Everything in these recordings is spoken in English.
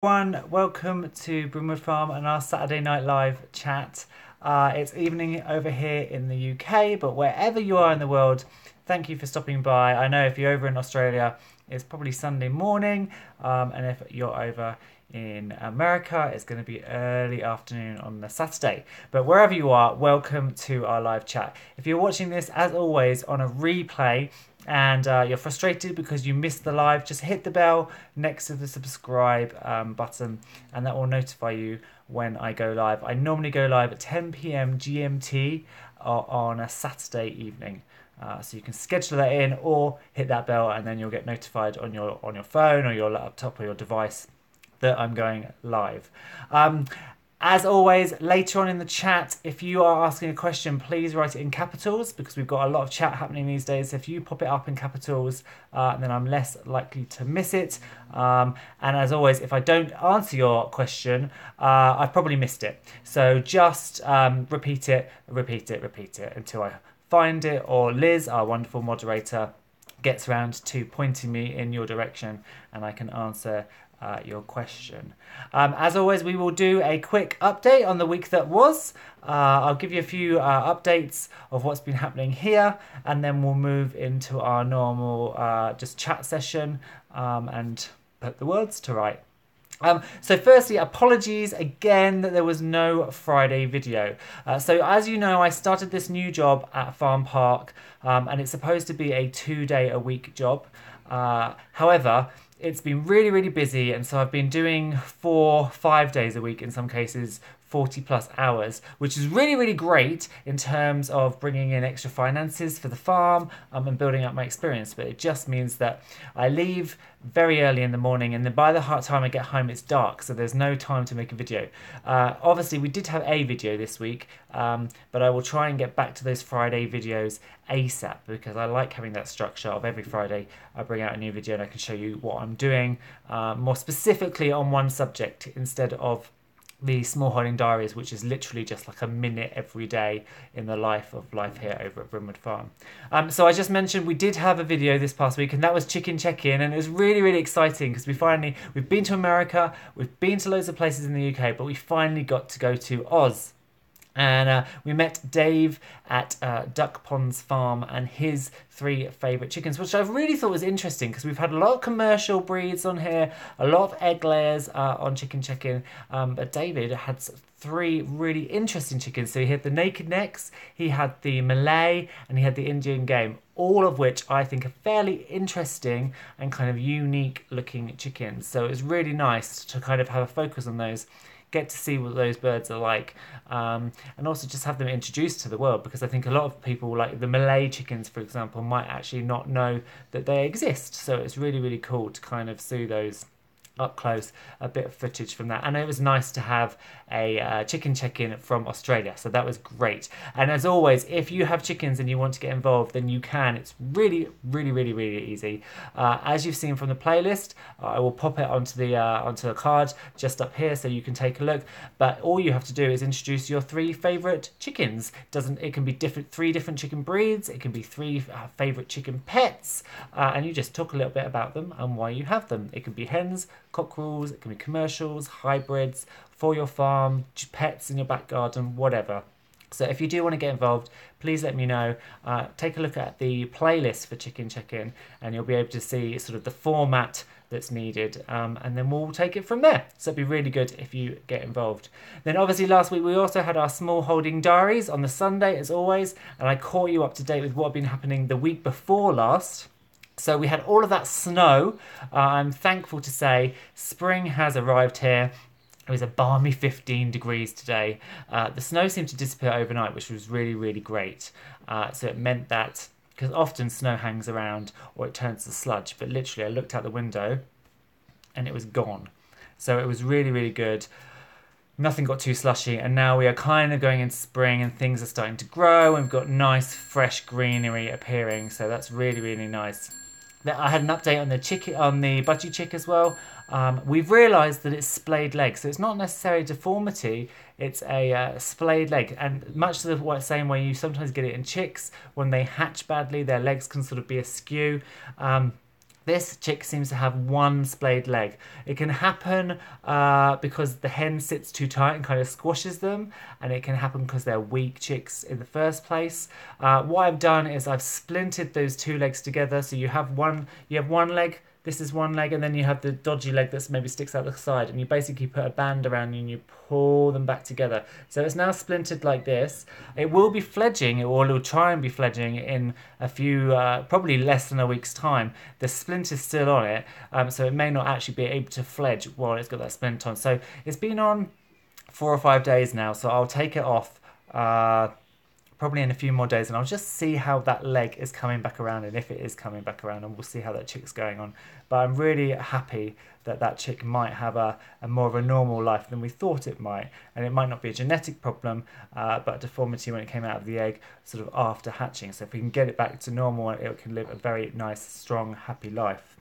Everyone, welcome to Brimwood Farm and our Saturday Night Live chat. It's evening over here in the UK, but wherever you are in the world, thank you for stopping by. I know if you're over in Australia, it's probably Sunday morning, and if you're over in America, it's going to be early afternoon on the Saturday. But wherever you are, welcome to our live chat. If you're watching this, as always, on a replay, and you're frustrated because you missed the live, just hit the bell next to the subscribe button, and that will notify you when I go live. I normally go live at 10 p.m. GMT on a Saturday evening. So you can schedule that in or hit that bell, and then you'll get notified on your phone or your laptop or your device that I'm going live. As always, later on in the chat, if you are asking a question, please write it in capitals because we've got a lot of chat happening these days. If you pop it up in capitals, then I'm less likely to miss it. And as always, if I don't answer your question, I've probably missed it. So just repeat it until I find it, or Liz, our wonderful moderator, gets around to pointing me in your direction and I can answer your question. As always, we will do a quick update on the week that was. I'll give you a few updates of what's been happening here, and then we'll move into our normal just chat session and put the words to right. So firstly, apologies again that there was no Friday video. So as you know, I started this new job at Farm Park, and it's supposed to be a 2-day-a-week job. However, it's been really busy, and so I've been doing 4-5 days a week in some cases, 40 plus hours, which is really great in terms of bringing in extra finances for the farm and building up my experience. But it just means that I leave very early in the morning, and then by the time I get home it's dark, so there's no time to make a video. Obviously we did have a video this week, but I will try and get back to those Friday videos ASAP because I like having that structure of every Friday I bring out a new video and I can show you what I'm doing more specifically on one subject instead of the Smallholding Diaries, which is literally just like a minute every day in the life here over at Brimwood Farm. So I just mentioned we did have a video this past week, and that was chicken check-in, and it was really exciting because we've been to America, we've been to loads of places in the UK, but we finally got to go to Oz. And we met Dave at Duck Pond's farm and his 3 favourite chickens, which I really thought was interesting because we've had a lot of commercial breeds on here, a lot of egg layers on Chicken Check-In, but David had 3 really interesting chickens. So he had the naked necks, he had the Malay, and he had the Indian game, all of which I think are fairly interesting and kind of unique looking chickens. So it was really nice to kind of have a focus on those, get to see what those birds are like, and also just have them introduced to the world, because I think a lot of people, like the Malay chickens for example, might actually not know that they exist. So it's really cool to kind of see those up close, a bit of footage from that. And it was nice to have a chicken check-in from Australia, so that was great. And as always, if you have chickens and you want to get involved, then you can. It's really easy. As you've seen from the playlist, I will pop it onto the card just up here so you can take a look. But all you have to do is introduce your 3 favorite chickens. It can be 3 different chicken breeds, it can be 3 favorite chicken pets, and you just talk a little bit about them and why you have them. It can be hens, cockerels, it can be commercials, hybrids, for your farm, pets in your back garden, whatever. So if you do want to get involved, please let me know. Take a look at the playlist for Chicken Check-In and you'll be able to see sort of the format that's needed, and then we'll take it from there. So it'd be really good if you get involved. Then obviously last week we also had our Smallholding Diaries on the Sunday as always, and I caught you up to date with what had been happening the week before last. So we had all of that snow. I'm thankful to say spring has arrived here. It was a balmy 15 degrees today. The snow seemed to disappear overnight, which was really great. So it meant that, because often snow hangs around or it turns to sludge, but literally I looked out the window and it was gone. So it was really good. Nothing got too slushy, and now we are kind of going into spring and things are starting to grow and we've got nice fresh greenery appearing, so that's really nice. I had an update on the budgie chick as well. We've realised that it's splayed legs, so it's not necessarily deformity, it's a splayed leg, and much the same way you sometimes get it in chicks when they hatch badly, their legs can sort of be askew. This chick seems to have one splayed leg. It can happen because the hen sits too tight and kind of squashes them, and it can happen because they're weak chicks in the first place. What I've done is I've splinted those two legs together, so you have one leg. This is one leg, and then you have the dodgy leg that maybe sticks out the side, and you basically put a band around you and you pull them back together. So it's now splintered like this. It will be fledging, or it will try and be fledging in a few, probably less than a week's time. The splint is still on it, so it may not actually be able to fledge while it's got that splint on. So it's been on 4 or 5 days now, so I'll take it off probably in a few more days, and I'll just see how that leg is coming back around, and if it is coming back around, and we'll see how that chick's going on. But I'm really happy that that chick might have a more of a normal life than we thought it might, and it might not be a genetic problem, but a deformity when it came out of the egg sort of after hatching. So if we can get it back to normal, it can live a very nice, strong, happy life.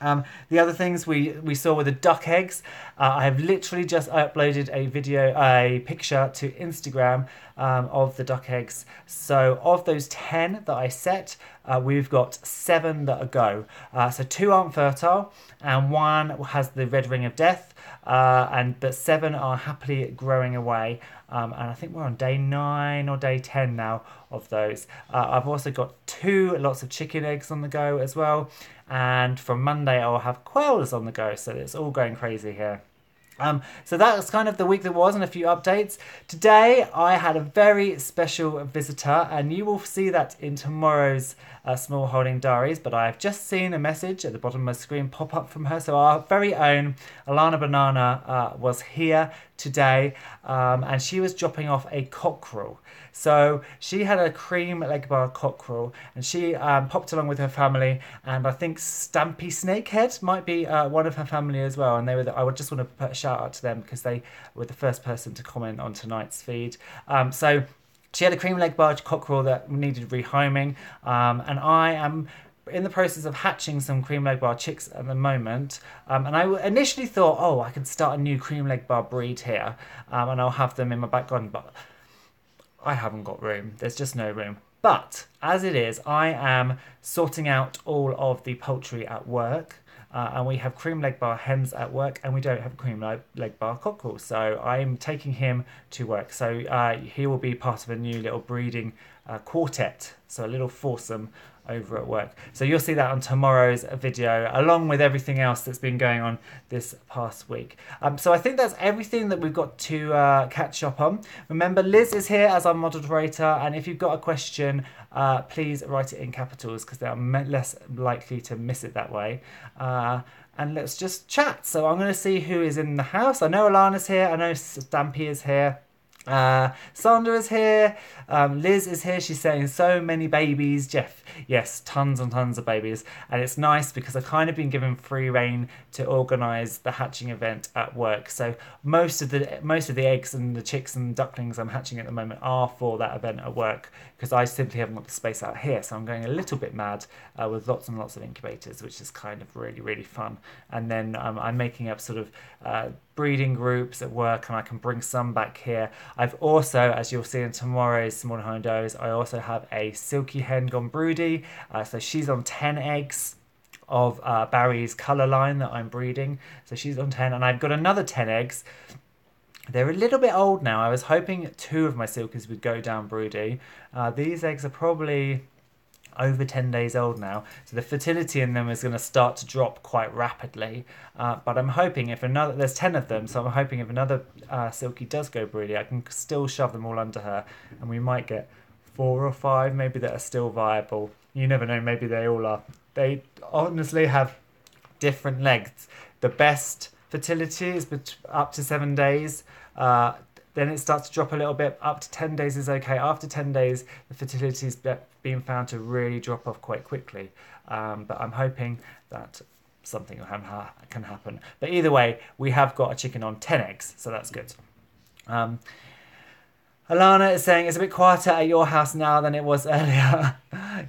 The other things we saw were the duck eggs. I have literally just uploaded a picture to Instagram of the duck eggs. So of those 10 that I set, we've got 7 that are go. So 2 aren't fertile, and 1 has the red ring of death, but 7 are happily growing away. And I think we're on day 9 or day 10 now of those. I've also got 2 lots of chicken eggs on the go as well. And from Monday I'll have quails on the go, so it's all going crazy here. So that's kind of the week that was, and a few updates. Today I had a very special visitor, and you will see that in tomorrow's Smallholding Diaries, but I've just seen a message at the bottom of my screen pop up from her. So our very own Alana Banana was here today, and she was dropping off a cockerel. So she had a cream leg bar cockerel, and she popped along with her family, and I think Stampy Snakehead might be one of her family as well. And I would just want to put a shout out to them because they were the first person to comment on tonight's feed. So she had a cream leg bar cockerel that needed rehoming, and I am in the process of hatching some cream leg bar chicks at the moment, and I initially thought, oh, I can start a new cream leg bar breed here, and I'll have them in my back garden, but I haven't got room. There's just no room. But as it is, I am sorting out all of the poultry at work, and we have cream leg bar hens at work, and we don't have cream leg bar cockerel. So I'm taking him to work. So he will be part of a new little breeding quartet, so a little foursome over at work. So you'll see that on tomorrow's video, along with everything else that's been going on this past week. So I think that's everything that we've got to catch up on. Remember, Liz is here as our moderator, and if you've got a question, please write it in capitals because they are less likely to miss it that way. And let's just chat. So I'm going to see who is in the house. I know Alana's here. I know Stampy is here. Sandra is here. Liz is here. She's saying so many babies. Jeff, yes, tons and tons of babies, and it's nice because I've kind of been given free rein to organise the hatching event at work. So most of the eggs and the chicks and ducklings I'm hatching at the moment are for that event at work because I simply haven't got the space out here. So I'm going a little bit mad with lots and lots of incubators, which is kind of really, really fun. And then I'm making up sort of breeding groups at work, and I can bring some back here. I've also, as you'll see in tomorrow's Smallholding Diaries, I also have a silky hen gone broody. So she's on 10 eggs of Barry's colour line that I'm breeding. So she's on 10, and I've got another 10 eggs. They're a little bit old now. I was hoping 2 of my silkies would go down broody. These eggs are probably over 10 days old now, so the fertility in them is going to start to drop quite rapidly, but I'm hoping there's 10 of them, so I'm hoping if another silky does go broody, I can still shove them all under her, and we might get 4 or 5 maybe that are still viable. You never know, maybe they all are. They honestly have different lengths. The best fertility is up to 7 days, then it starts to drop a little bit. Up to 10 days is okay. After 10 days, the fertility is being found to really drop off quite quickly. But I'm hoping that something can happen. But either way, we have got a chicken on 10 eggs, so that's good. Alana is saying it's a bit quieter at your house now than it was earlier.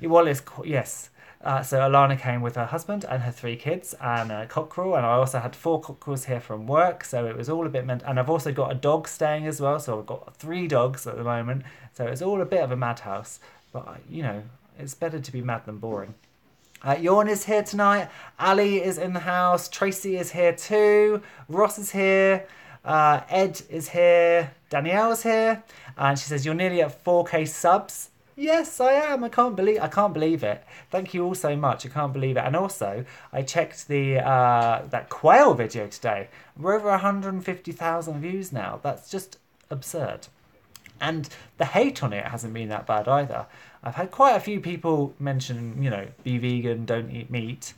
Well, yes. So Alana came with her husband and her 3 kids and a cockerel, and I also had 4 cockerels here from work, so it was all a bit and I've also got a dog staying as well, so I've got 3 dogs at the moment, so it's all a bit of a madhouse, but you know, it's better to be mad than boring. Yorn is here tonight. Ali is in the house. Tracy is here too. Ross is here. Ed is here. Danielle's here. And she says, you're nearly at 4K subs. Yes, I am. I can't believe it. Thank you all so much. I can't believe it. And also, I checked the that Quail video today. We're over 150,000 views now. That's just absurd. And the hate on it hasn't been that bad either. I've had quite a few people mention, be vegan, don't eat meat.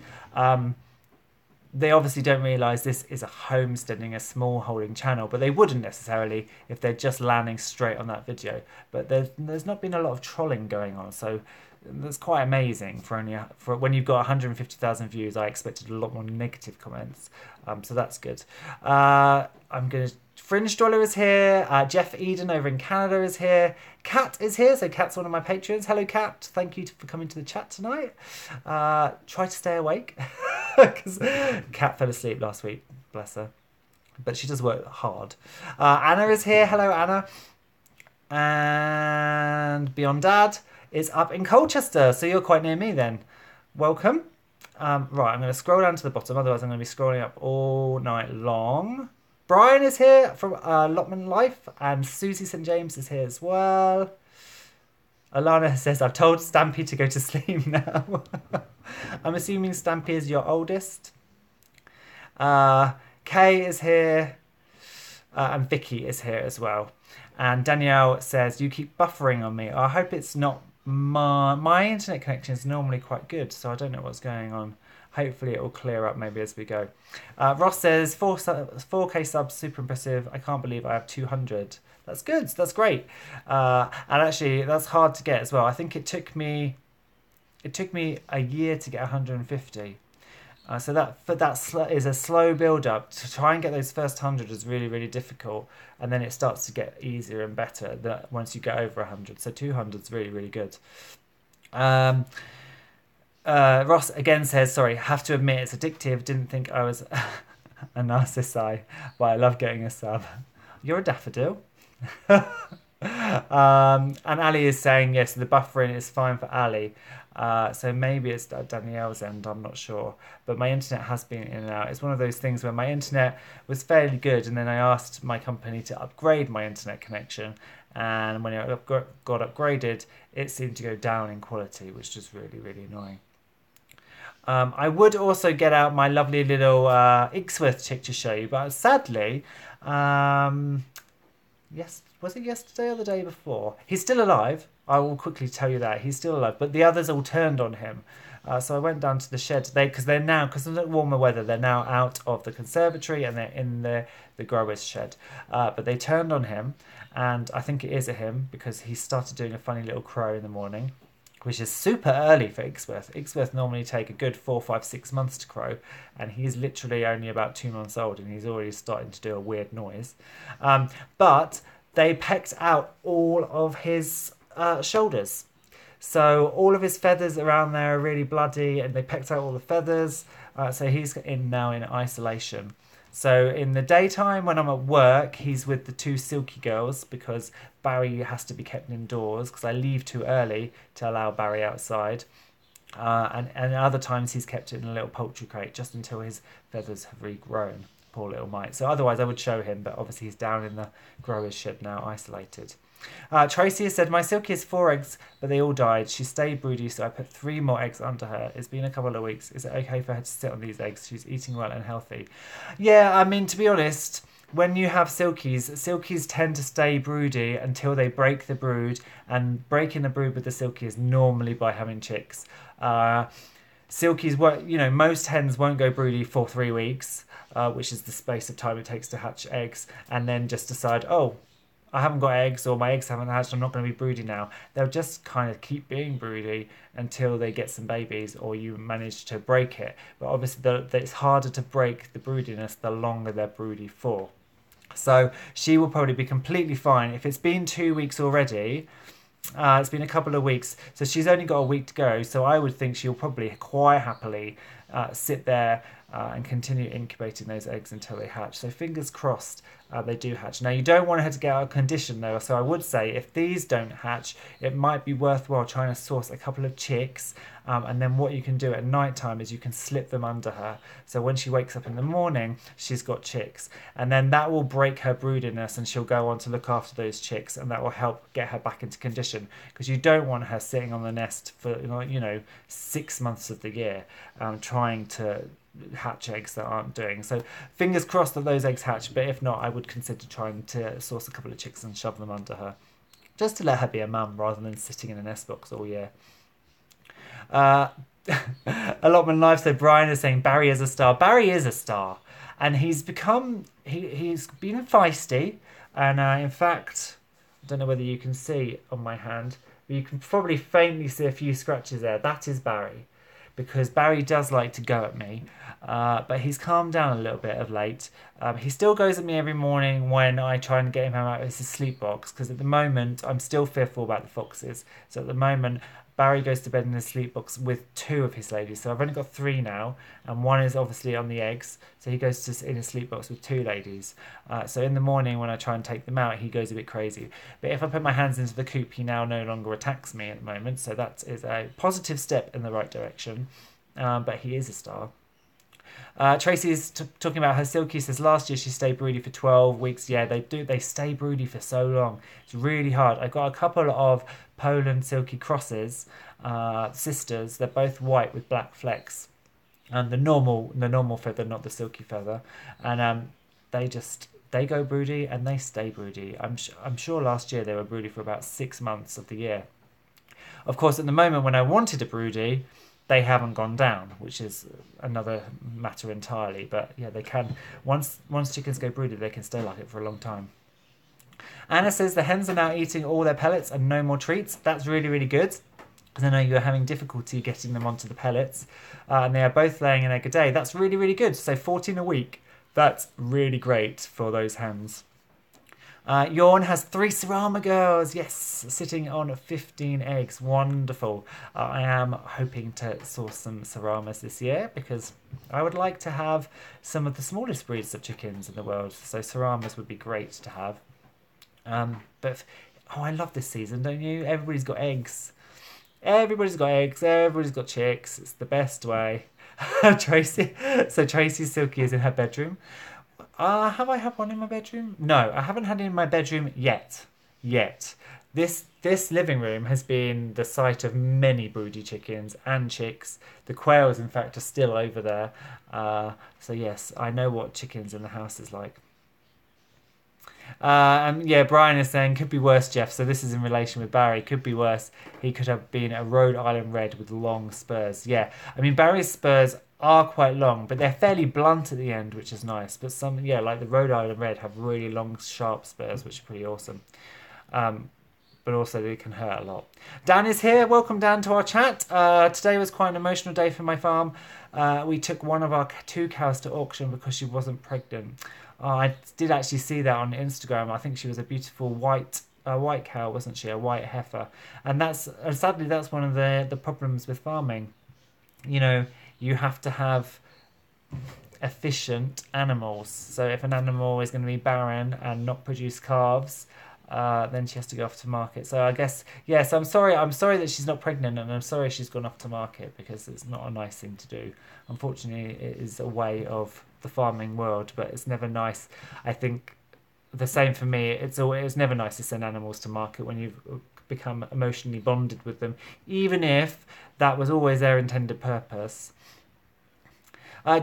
They obviously don't realise this is a homesteading, a small holding channel, but they wouldn't necessarily if they're just landing straight on that video. But there's not been a lot of trolling going on, so that's quite amazing for when you've got 150,000 views. I expected a lot more negative comments, so that's good. Fringe Dweller is here. Jeff Eden over in Canada is here. Kat is here. So Kat's one of my patrons. Hello, Kat. Thank you for coming to the chat tonight. Try to stay awake because Kat fell asleep last week. Bless her. But she does work hard. Anna is here. Hello, Anna. And Beyond Dad is up in Colchester. So you're quite near me then. Welcome. Right, I'm going to scroll down to the bottom. Otherwise, I'm going to be scrolling up all night long. Brian is here from Lotman Life, and Susie St James is here as well. Alana says, I've told Stampy to go to sleep now. I'm assuming Stampy is your oldest. Kay is here, and Vicky is here as well. And Danielle says, you keep buffering on me. I hope it's not my internet connection is normally quite good, so I don't know what's going on. Hopefully it will clear up maybe as we go. Ross says, 4K subs, super impressive. I can't believe I have 200. That's good. That's great. And actually, that's hard to get as well. I think it took me a year to get 150. So that is a slow build up. To try and get those first 100 is really, really difficult. And then it starts to get easier and better once you get over 100. So 200 is really, really good. Ross again says, sorry, have to admit it's addictive. Didn't think I was a narcissist, but I love getting a sub. You're a daffodil. And Ali is saying, yes, the buffering is fine for Ali. So maybe it's Danielle's end, I'm not sure. But my internet has been in and out. It's one of those things where my internet was fairly good, and then I asked my company to upgrade my internet connection. And when it got upgraded, it seemed to go down in quality, which is really, really annoying. I would also get out my lovely little Icksworth chick to show you, but sadly, yes, was it yesterday or the day before? He's still alive. I will quickly tell you that. He's still alive, but the others all turned on him. So I went down to the shed because of the warmer weather, they're now out of the conservatory and they're in the grower's shed. But they turned on him, and I think it is a him because he started doing a funny little crow in the morning, which is super early for Icksworth. Icksworth normally take a good 4, 5, 6 months to crow, and he's literally only about 2 months old, and he's already starting to do a weird noise. But they pecked out all of his shoulders. So all of his feathers around there are really bloody, and they pecked out all the feathers. So he's now in isolation. So in the daytime when I'm at work, he's with the 2 silky girls because Barry has to be kept indoors because I leave too early to allow Barry outside. And other times he's kept in a little poultry crate just until his feathers have regrown. Poor little mite. So otherwise I would show him, but obviously he's down in the grower's shed now, isolated. Tracy has said, my silky has 4 eggs, but they all died. She stayed broody, so I put 3 more eggs under her. It's been a couple of weeks. Is it okay for her to sit on these eggs? She's eating well and healthy. Yeah, I mean, to be honest, when you have silkies tend to stay broody until they break the brood, and breaking the brood with the silky is normally by having chicks. Silkies won't, most hens won't go broody for 3 weeks, which is the space of time it takes to hatch eggs, and then just decide, oh, I haven't got eggs, or my eggs haven't hatched, I'm not going to be broody now. They'll just kind of keep being broody until they get some babies or you manage to break it. But obviously it's harder to break the broodiness the longer they're broody for. So she will probably be completely fine. If it's been 2 weeks already, it's been a couple of weeks, so she's only got a week to go, so I would think she'll probably quite happily sit there and continue incubating those eggs until they hatch. So fingers crossed they do hatch. Now you don't want her to get out of condition though, so I would say if these don't hatch, it might be worthwhile trying to source a couple of chicks, and then what you can do at night time is you can slip them under her. So when she wakes up in the morning, she's got chicks, and then that will break her broodiness and she'll go on to look after those chicks, and that will help get her back into condition, because you don't want her sitting on the nest for 6 months of the year trying to hatch eggs that aren't doing. So fingers crossed that those eggs hatch, but if not, I would consider trying to source a couple of chicks and shove them under her, just to let her be a mum rather than sitting in a nest box all year. Allotment Live, so Brian is saying Barry is a star. Barry is a star, and he's been feisty, and in fact, I don't know whether you can see on my hand, but you can probably faintly see a few scratches there. That is Barry, because Barry does like to go at me, but he's calmed down a little bit of late. He still goes at me every morning when I try and get him out of his sleep box, because at the moment I'm still fearful about the foxes. So at the moment Barry goes to bed in his sleep box with 2 of his ladies. So I've only got 3 now, and 1 is obviously on the eggs. So he goes in his sleep box with 2 ladies. So in the morning when I try and take them out, he goes a bit crazy. But if I put my hands into the coop, he now no longer attacks me at the moment. So that is a positive step in the right direction. But he is a star. Tracy is talking about her silky. Says last year she stayed broody for 12 weeks. Yeah, they do. They stay broody for so long. It's really hard. I've got a couple of Poland silky crosses, sisters. They're both white with black flecks, and the normal feather, not the silky feather. And they go broody and they stay broody. I'm sure last year they were broody for about 6 months of the year. Of course, at the moment when I wanted a broody, they haven't gone down, which is another matter entirely. But yeah, they can. Once chickens go broody, they can stay like it for a long time. Anna says the hens are now eating all their pellets and no more treats. That's really, really good, because I know you're having difficulty getting them onto the pellets. And they are both laying an egg a day. That's really, really good. So 14 a week. That's really great for those hens. Yawn has 3 Sarama girls. Yes, sitting on 15 eggs. Wonderful. I am hoping to source some Saramas this year, because I would like to have some of the smallest breeds of chickens in the world. So Saramas would be great to have. I love this season, don't you? Everybody's got eggs. Everybody's got eggs. Everybody's got chicks. It's the best way. Tracy. So Tracy Silky is in her bedroom. Have I had one in my bedroom? No, I haven't had it in my bedroom yet. This living room has been the site of many broody chickens and chicks. The quails, in fact, are still over there. So yes, I know what chickens in the house is like. Yeah, Brian is saying could be worse, Jeff. So this is in relation with Barry. Could be worse. He could have been a Rhode Island Red with long spurs. Yeah, I mean Barry's spurs are quite long, but they're fairly blunt at the end, which is nice. But some, yeah, like the Rhode Island Red have really long, sharp spurs, which are pretty awesome. But also they can hurt a lot. Dan is here. Welcome, Dan, to our chat. Today was quite an emotional day for my farm. We took one of our 2 cows to auction because she wasn't pregnant. I did actually see that on Instagram. I think she was a beautiful white cow, wasn't she? A white heifer. And sadly that's one of the problems with farming. You know, you have to have efficient animals. So if an animal is going to be barren and not produce calves, then she has to go off to market. So I guess, yes, I'm sorry that she's not pregnant, and I'm sorry she's gone off to market, because it's not a nice thing to do. Unfortunately, it is a way of the farming world, but it's never nice. I think the same for me. It's never nice to send animals to market when you've become emotionally bonded with them, even if that was always their intended purpose.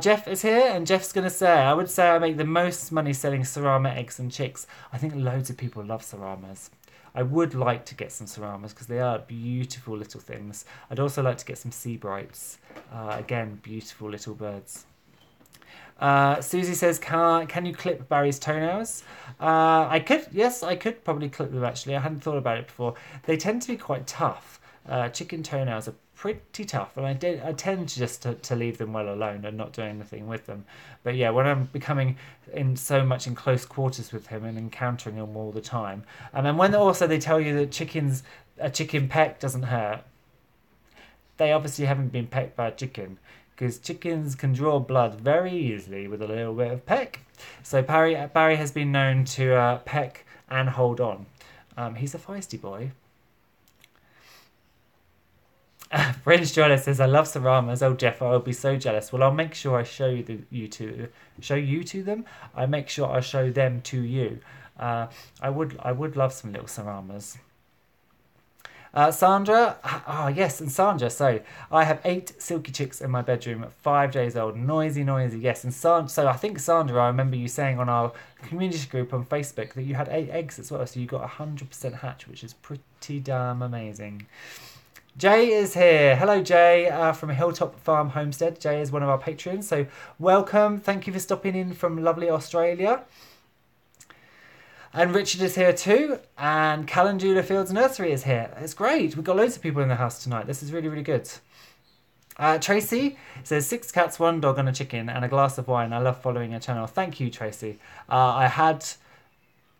Jeff is here, and Jeff's going to say, I would say I make the most money selling Sarama eggs and chicks. I think loads of people love Saramas. I would like to get some Saramas because they are beautiful little things. I'd also like to get some Seabrights. Again, beautiful little birds. Susie says, can you clip Barry's toenails? I could probably clip them actually. I hadn't thought about it before. They tend to be quite tough. Chicken toenails are pretty tough, and I tend to just to leave them well alone and not do anything with them. But yeah, when I'm becoming in close quarters with him and encountering him all the time, and then when also they tell you that a chicken peck doesn't hurt, they obviously haven't been pecked by a chicken, because chickens can draw blood very easily with a little bit of peck. So Barry has been known to peck and hold on. He's a feisty boy. French Joyler says, I love Saramas. Oh, Jeff, I'll be so jealous. Well, I'll make sure I show you to them. I make sure I show them to you. I would love some little Saramas. Sandra, yes, and Sandra. So I have 8 silky chicks in my bedroom, 5 days old, noisy. Yes, and so I think Sandra, I remember you saying on our community group on Facebook that you had 8 eggs as well. So you got 100% hatch, which is pretty damn amazing. Jay is here. Hello, Jay, from Hilltop Farm Homestead. Jay is one of our patrons, so welcome. Thank you for stopping in from lovely Australia. And Richard is here too, and Calendula Fields Nursery is here. It's great. We've got loads of people in the house tonight. This is really, really good. Tracy says 6 cats, 1 dog and a chicken and a glass of wine. I love following your channel. Thank you, Tracy. I had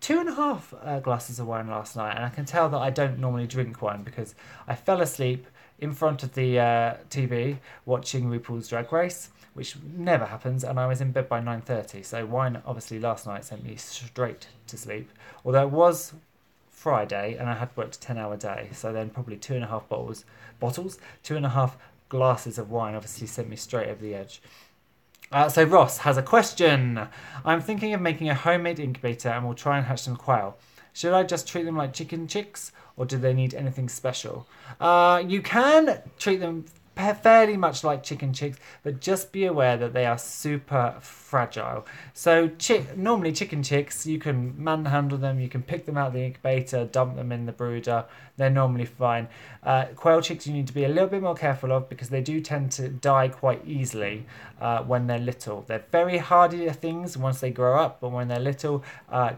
2.5 glasses of wine last night, and I can tell that I don't normally drink wine because I fell asleep in front of the TV watching RuPaul's Drag Race, which never happens, and I was in bed by 9:30. So wine, obviously, last night sent me straight to sleep. Although it was Friday, and I had worked a 10-hour day, so then probably 2.5 2.5 glasses of wine obviously sent me straight over the edge. So Ross has a question. I'm thinking of making a homemade incubator and we'll try and hatch some quail. Should I just treat them like chicken chicks or do they need anything special? You can treat them fairly much like chicken chicks, but just be aware that they are super fragile. So normally chicken chicks, you can manhandle them, you can pick them out of the incubator, dump them in the brooder, they're normally fine. Quail chicks you need to be a little bit more careful of because they do tend to die quite easily when they're little. They're very hardy things once they grow up, but when they're little,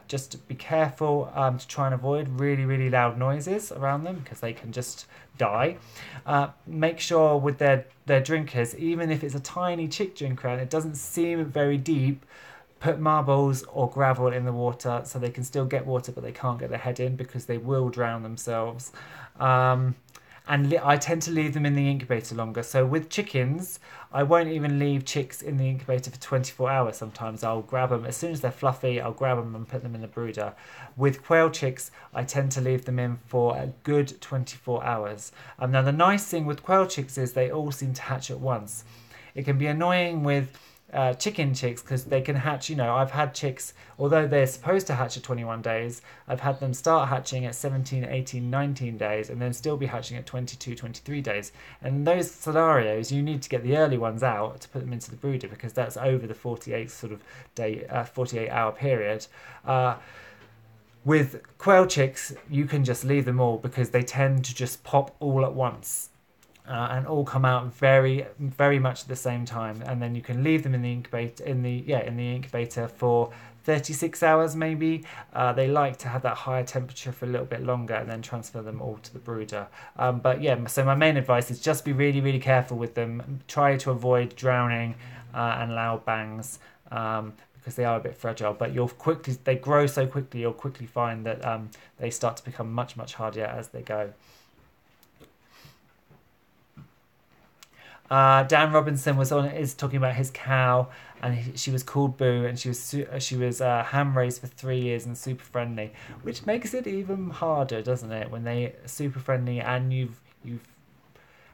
just be careful to try and avoid really, really loud noises around them because they can just die. Make sure with their drinkers, even if it's a tiny chick drinker and it doesn't seem very deep, put marbles or gravel in the water so they can still get water but they can't get their head in because they will drown themselves. And I tend to leave them in the incubator longer. So with chickens, I won't even leave chicks in the incubator for 24 hours sometimes. I'll grab them. As soon as they're fluffy, I'll grab them and put them in the brooder. With quail chicks, I tend to leave them in for a good 24 hours. Now, the nice thing with quail chicks is they all seem to hatch at once. It can be annoying with chicken chicks because they can hatch, I've had chicks, although they're supposed to hatch at 21 days, I've had them start hatching at 17, 18, 19 days and then still be hatching at 22, 23 days. And in those scenarios, you need to get the early ones out to put them into the brooder because that's over the 48 hour period. With quail chicks, you can just leave them all because they tend to just pop all at once. And all come out very, very much at the same time, and then you can leave them in the incubator for 36 hours maybe. They like to have that higher temperature for a little bit longer, and then transfer them all to the brooder. So my main advice is just be really, really careful with them. Try to avoid drowning and loud bangs because they are a bit fragile. But they grow so quickly. You'll quickly find that they start to become much, much hardier as they go. Dan Robinson is talking about his cow, and she was called Boo, and she was ham raised for 3 years and super friendly, which makes it even harder, doesn't it? When they are super friendly and you've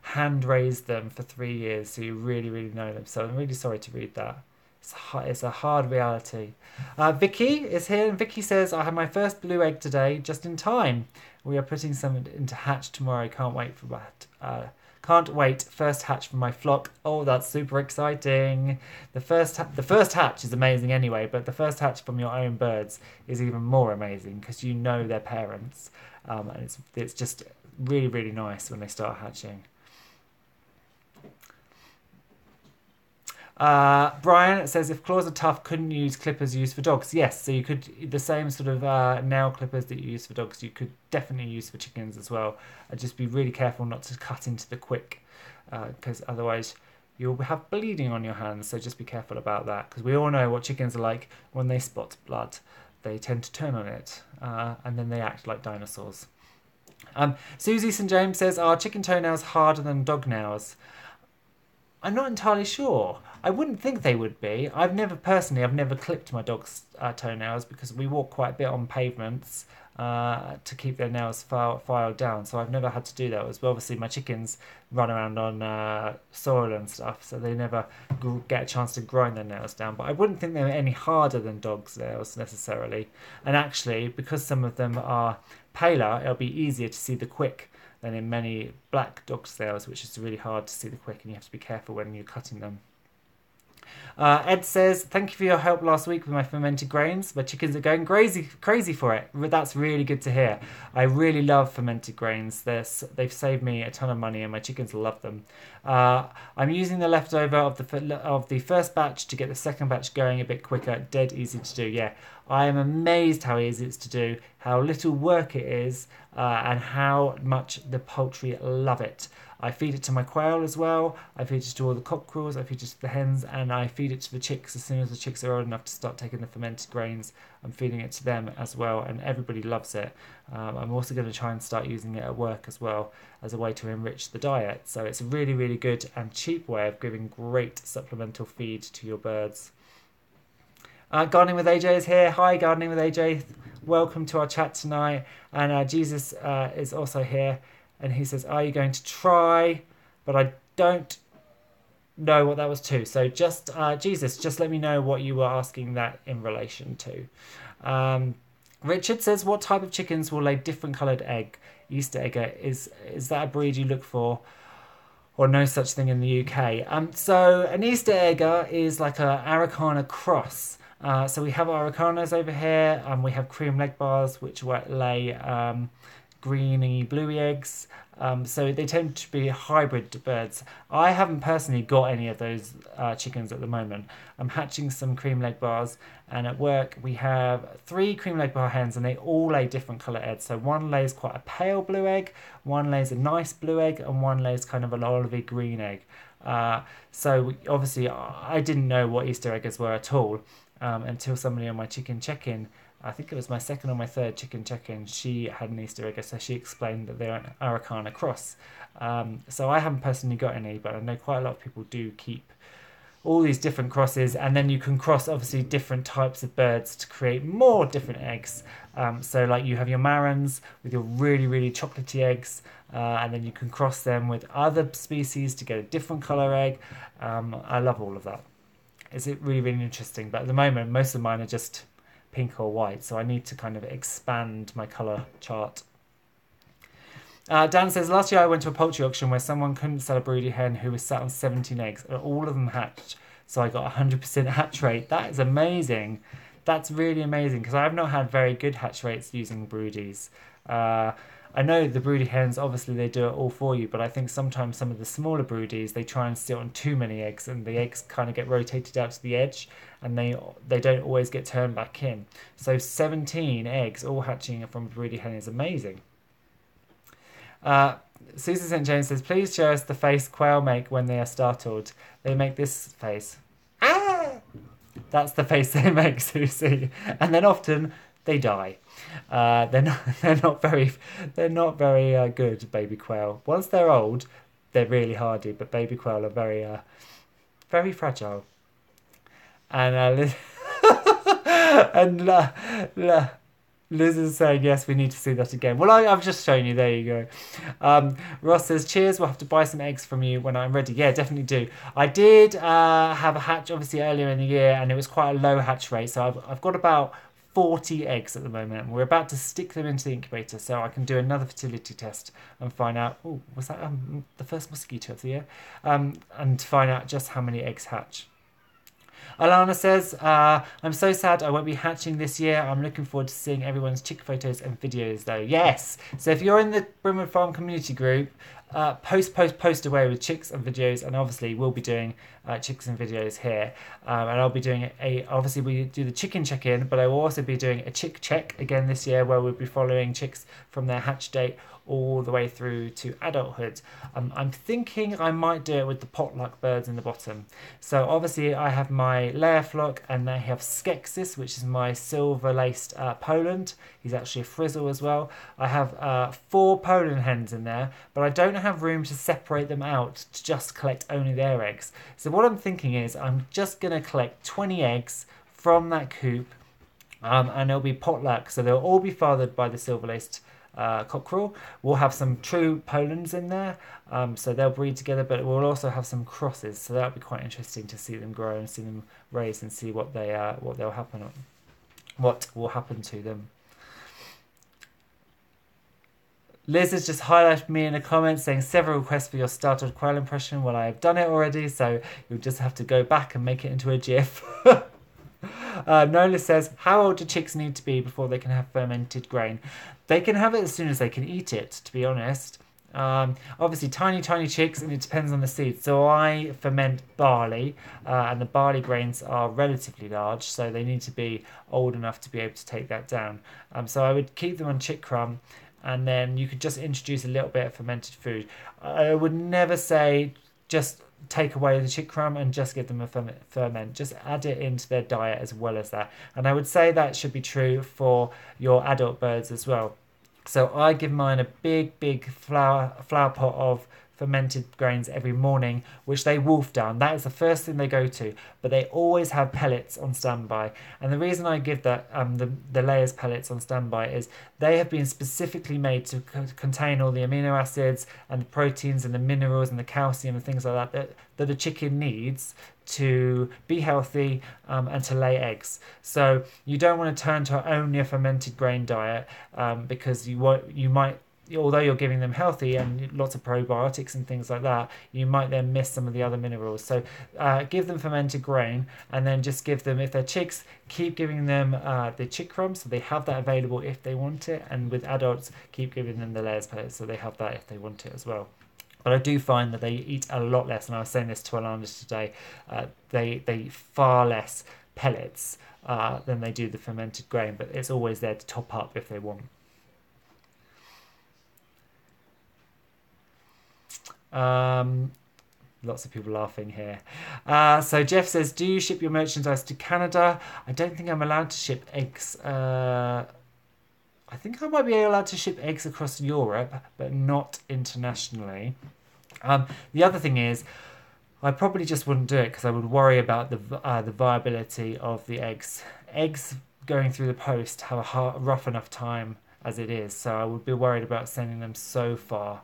hand raised them for 3 years, so you really, really know them. So I'm really sorry to read that. It's a hard reality. Vicky is here, and Vicky says, I had my first blue egg today, just in time. We are putting some into hatch tomorrow. Can't wait for that. Can't wait. First hatch from my flock. Oh, that's super exciting. The first hatch is amazing anyway, but the first hatch from your own birds is even more amazing because you know their parents. And it's just really, really nice when they start hatching. Brian says, if claws are tough, couldn't you use clippers used for dogs? Yes, so you could, the same sort of nail clippers that you use for dogs, you could definitely use for chickens as well. Just be really careful not to cut into the quick, because otherwise you'll have bleeding on your hands, so just be careful about that, because we all know what chickens are like when they spot blood. They tend to turn on it, and then they act like dinosaurs. Susie St. James says, are chicken toenails harder than dog nails? I'm not entirely sure. I wouldn't think they would be. I've never clipped my dog's toenails because we walk quite a bit on pavements to keep their nails filed down. So I've never had to do that. As well, obviously, my chickens run around on soil and stuff, so they never get a chance to grind their nails down. But I wouldn't think they're any harder than dogs' nails necessarily. And actually, because some of them are paler, it'll be easier to see the quick than in many black dog's nails, which is really hard to see the quick, and you have to be careful when you're cutting them. Ed says, thank you for your help last week with my fermented grains. My chickens are going crazy for it. That's really good to hear. I really love fermented grains. They've saved me a ton of money and my chickens love them. I'm using the leftover of the first batch to get the second batch going a bit quicker. Dead easy to do. Yeah, I am amazed how easy it's to do, how little work it is, and how much the poultry love it. I feed it to my quail as well. I feed it to all the cockerels. I feed it to the hens, and I feed it to the chicks as soon as the chicks are old enough to start taking the fermented grains. I'm feeding it to them as well, and everybody loves it. I'm also going to try and start using it at work as well as a way to enrich the diet. So it's a really, really good and cheap way of giving great supplemental feed to your birds. Gardening with AJ is here. Hi, Gardening with AJ. Welcome to our chat tonight. And Jesus is also here. And he says, are you going to try? But I don't know what that was to. So just, Jesus, just let me know what you were asking that in relation to. Richard says, what type of chickens will lay different coloured egg? Easter egger. Is that a breed you look for? Or no such thing in the UK? So an Easter egger is like a Araucana cross. So we have Araucanas over here. We have cream leg bars, which lay greeny, bluey eggs. So they tend to be hybrid birds. I haven't personally got any of those chickens at the moment. I'm hatching some cream leg bars, and at work we have 3 cream leg bar hens, and they all lay different colour eggs. So one lays quite a pale blue egg, one lays a nice blue egg, and one lays kind of an olivey green egg. Obviously I didn't know what Easter eggers were at all until somebody on my chicken check-in, I think it was my second or my third chicken check-in, she had an Easter egg, so she explained that they're an Araucana cross. So I haven't personally got any, but I know quite a lot of people do keep all these different crosses, and then you can cross obviously different types of birds to create more different eggs. So like you have your Marans with your really, really chocolatey eggs, and then you can cross them with other species to get a different colour egg. I love all of that. It's really, really interesting, but at the moment most of mine are just pink or white, so I need to kind of expand my colour chart. Dan says, last year I went to a poultry auction where someone couldn't sell a broody hen who was sat on 17 eggs, and all of them hatched, so I got 100% hatch rate. That is amazing. That's really amazing, because I've not had very good hatch rates using broodies. I know the broody hens, obviously they do it all for you, but I think sometimes some of the smaller broodies, they try and sit on too many eggs, and the eggs kind of get rotated out to the edge, and they don't always get turned back in. So 17 eggs all hatching from a broody hen is amazing. Susan St. James says, please show us the face quail make when they are startled. They make this face. Ah! That's the face they make, Susie. And then often they die. They're not very good, baby quail. Once they're old, they're really hardy, but baby quail are very fragile. And Liz is saying, yes, we need to see that again. Well, I've just shown you. There you go. Ross says, cheers, we'll have to buy some eggs from you when I'm ready. Yeah, definitely do. I did have a hatch, obviously, earlier in the year, and it was quite a low hatch rate. So I've got about 40 eggs at the moment, and we're about to stick them into the incubator so I can do another fertility test and find out, oh, was that the first mosquito of the year? And find out just how many eggs hatch. Alana says, I'm so sad I won't be hatching this year. I'm looking forward to seeing everyone's chick photos and videos though. Yes! So if you're in the Brimwood Farm community group, post away with chicks and videos, and obviously we'll be doing chicks and videos here. And I'll be doing obviously we do the chicken check-in, but I will also be doing a chick check again this year where we'll be following chicks from their hatch date all the way through to adulthood. I'm thinking I might do it with the potluck birds in the bottom. So obviously I have my layer flock, and they have Skeksis, which is my silver laced Poland. He's actually a frizzle as well. I have 4 Poland hens in there, but I don't have room to separate them out to just collect only their eggs. So what I'm thinking is I'm just going to collect 20 eggs from that coop, and it'll be potluck. So they'll all be fathered by the silver-laced cockerel. We'll have some true Polands in there, so they'll breed together, but we'll also have some crosses. So that'll be quite interesting to see them grow and see them raise and see what will happen to them. Liz has just highlighted me in a comment saying several requests for your startled quail impression. Well, I have done it already, so you'll just have to go back and make it into a GIF. Nola says, how old do chicks need to be before they can have fermented grain? They can have it as soon as they can eat it, to be honest. Obviously, tiny chicks, and it depends on the seed. So I ferment barley, and the barley grains are relatively large, so they need to be old enough to be able to take that down. So I would keep them on chick crumb, and then you could just introduce a little bit of fermented food. I would never say just take away the chick crumb and just give them a ferment. Just add it into their diet as well as that. And I would say that should be true for your adult birds as well. So I give mine a big flour pot of fermented grains every morning, which they wolf down. That is the first thing they go to, but they always have pellets on standby. And the reason I give that the layers pellets on standby is they have been specifically made to contain all the amino acids and the proteins and the minerals and the calcium and things like that a chicken needs to be healthy and to lay eggs. So you don't want to turn to only a fermented grain diet, because you might, although you're giving them healthy and lots of probiotics and things like that, you might then miss some of the other minerals. So give them fermented grain, and then just give them, if they're chicks, keep giving them the chick crumb, so they have that available if they want it. And with adults, keep giving them the layers pellets, so they have that if they want it as well. But I do find that they eat a lot less, and I was saying this to Alana today, they eat far less pellets than they do the fermented grain, but it's always there to top up if they want. Lots of people laughing here. So Jeff says, do you ship your merchandise to Canada? I don't think I'm allowed to ship eggs. I think I might be allowed to ship eggs across Europe, but not internationally. The other thing is, I probably just wouldn't do it because I would worry about the viability of the eggs. Eggs going through the post have a rough enough time as it is, so I would be worried about sending them so far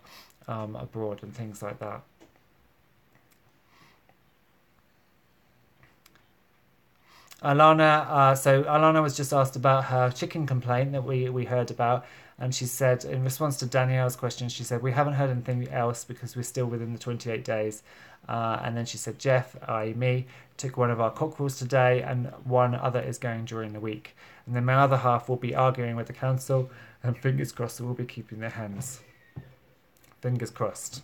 abroad and things like that. Alana, so Alana was just asked about her chicken complaint that we heard about, and she said, in response to Danielle's question, she said, we haven't heard anything else because we're still within the 28 days. And then she said, Jeff, i.e. me, took one of our cockerels today, and one other is going during the week. And then my other half will be arguing with the council, and fingers crossed we'll be keeping their hens. Fingers crossed.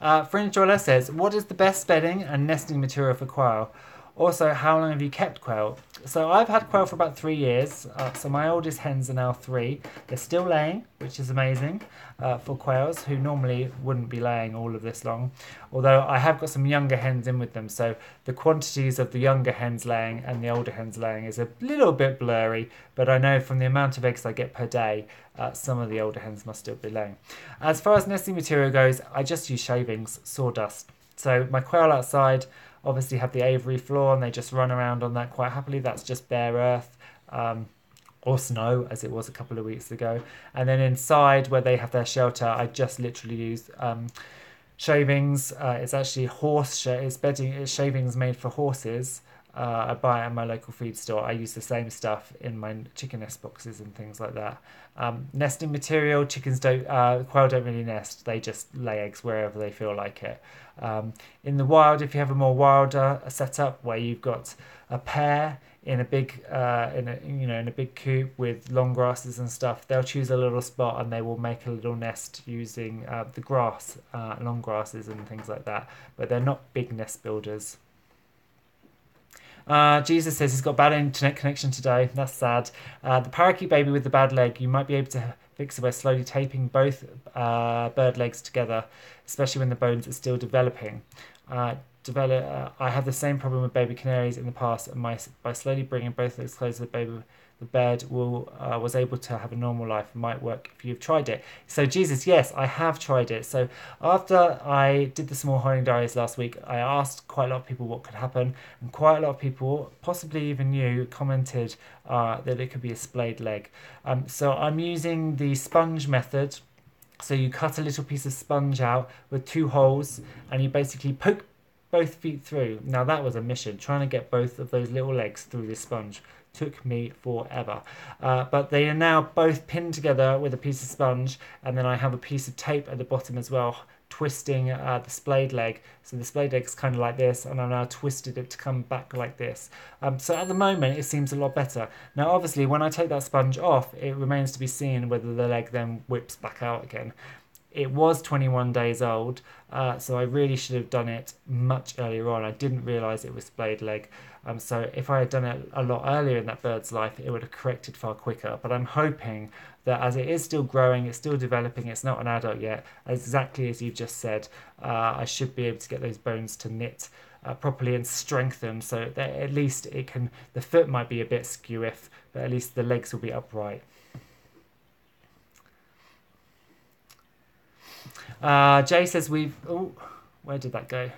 Fringe Joller says, what is the best bedding and nesting material for quail? Also, how long have you kept quail? So I've had quail for about 3 years. So my oldest hens are now 3. They're still laying, which is amazing for quails who normally wouldn't be laying all of this long. Although I have got some younger hens in with them. So the quantities of the younger hens laying and the older hens laying is a little bit blurry. But I know from the amount of eggs I get per day, some of the older hens must still be laying. As far as nesting material goes, I just use shavings, sawdust. So my quail outside obviously have the aviary floor, and they just run around on that quite happily. That's just bare earth or snow, as it was a couple of weeks ago. And then inside where they have their shelter, I just literally use shavings. It's actually it's shavings made for horses. I buy it at my local feed store. I use the same stuff in my chicken nest boxes and things like that. Nesting material, quail don't really nest. They just lay eggs wherever they feel like it. In the wild, if you have a more wilder setup where you've got a pair in a big in a big coop with long grasses and stuff, they'll choose a little spot and they will make a little nest using the grass, long grasses and things like that. But they're not big nest builders. Jesus says he's got bad internet connection today. That's sad. The parakeet baby with the bad leg, you might be able to fix it by slowly taping both bird legs together, especially when the bones are still developing. I had the same problem with baby canaries in the past, and by slowly bringing both legs closer to the bed was able to have a normal life. It might work if you've tried it. So Jesus, yes, I have tried it. So after I did the small holding diaries last week, I asked quite a lot of people what could happen, and quite a lot of people, possibly even you, commented that it could be a splayed leg. So I'm using the sponge method. So you cut a little piece of sponge out with 2 holes, and you basically poke both feet through. Now that was a mission, trying to get both of those little legs through this sponge took me forever, but they are now both pinned together with a piece of sponge, and then I have a piece of tape at the bottom as well, twisting the splayed leg. So the splayed leg is kind of like this, and I've now twisted it to come back like this. So at the moment it seems a lot better. Now obviously when I take that sponge off, it remains to be seen whether the leg then whips back out again. It was 21 days old, so I really should have done it much earlier on. I didn't realise it was splayed leg. So if I had done it a lot earlier in that bird's life, it would have corrected far quicker. But I'm hoping that as it is still growing, it's still developing, it's not an adult yet, exactly as you've just said, I should be able to get those bones to knit properly and strengthen, so that at least it can, the foot might be a bit skew-if, but at least the legs will be upright. Jay says where did that go?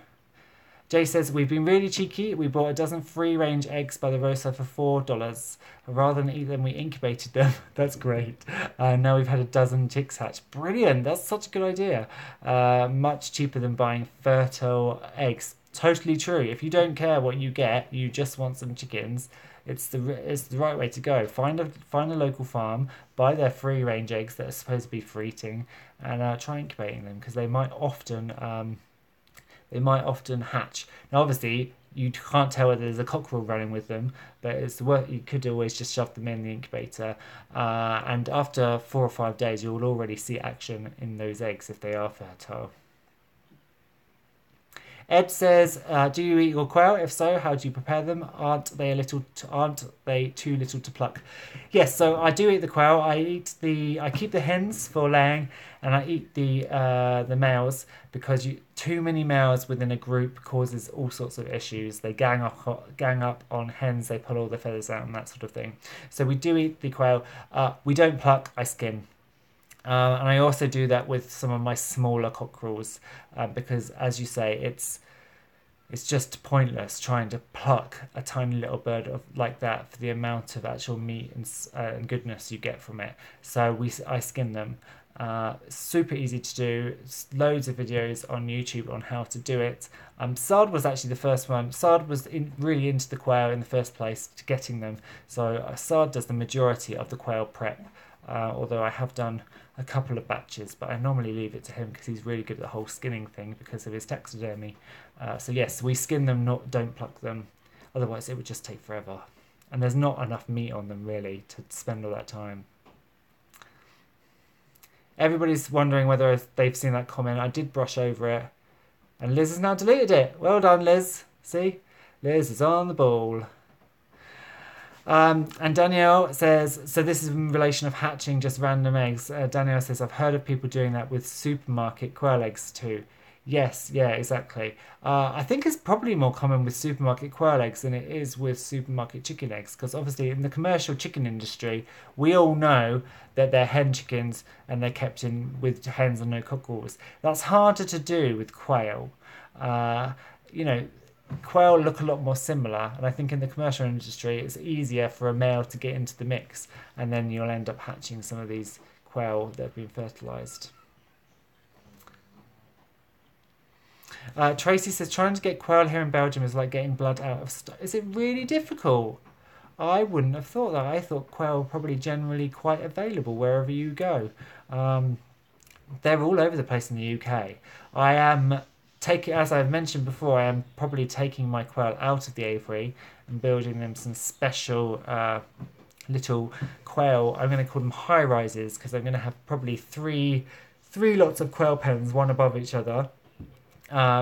Jay says, we've been really cheeky. We bought a dozen free-range eggs by the roadside for $4. Rather than eat them, we incubated them. That's great. Now we've had a dozen chicks hatch. Brilliant. That's such a good idea. Much cheaper than buying fertile eggs. Totally true. If you don't care what you get, you just want some chickens, it's the right way to go. Find a local farm, buy their free-range eggs that are supposed to be for eating, and try incubating them, because they might often hatch. Now obviously you can't tell whether there's a cockerel running with them, but it's worth, you could always just shove them in the incubator, and after 4 or 5 days you'll already see action in those eggs if they are fertile. Ed says, do you eat your quail? If so, how do you prepare them? Aren't they too little to pluck? Yes, so I do eat the quail. I keep the hens for laying, and I eat the males, because too many males within a group causes all sorts of issues. They gang up on hens, they pull all the feathers out and that sort of thing. So we do eat the quail. We don't pluck, I skin. And I also do that with some of my smaller cockerels, because, as you say, it's just pointless trying to pluck a tiny little bird like that for the amount of actual meat and goodness you get from it. So I skin them. Super easy to do. Loads of videos on YouTube on how to do it. Sard was actually the first one. Sard was really into the quail in the first place, to getting them. So Sard does the majority of the quail prep. Although I have done a couple of batches, but I normally leave it to him because he's really good at the whole skinning thing because of his taxidermy. So yes, we skin them, don't pluck them. Otherwise it would just take forever. And there's not enough meat on them really to spend all that time. Everybody's wondering whether they've seen that comment. I did brush over it. And Liz has now deleted it. Well done, Liz. See? Liz is on the ball. And Danielle says, so this is in relation of hatching just random eggs. Danielle says, I've heard of people doing that with supermarket quail eggs too. Yes, yeah, exactly. I think it's probably more common with supermarket quail eggs than it is with supermarket chicken eggs, because obviously in the commercial chicken industry, we all know that they're hen chickens and they're kept in with hens and no cockerels. That's harder to do with quail. Quail look a lot more similar, and I think in the commercial industry it's easier for a male to get into the mix, and then you'll end up hatching some of these quail that have been fertilised. Tracy says, trying to get quail here in Belgium is like getting blood out of stock. Is it really difficult? I wouldn't have thought that. I thought quail were probably generally quite available wherever you go. They're all over the place in the UK. As I've mentioned before, I am probably taking my quail out of the aviary and building them some special little quail. I'm going to call them high rises, because I'm going to have probably three lots of quail pens, one above each other,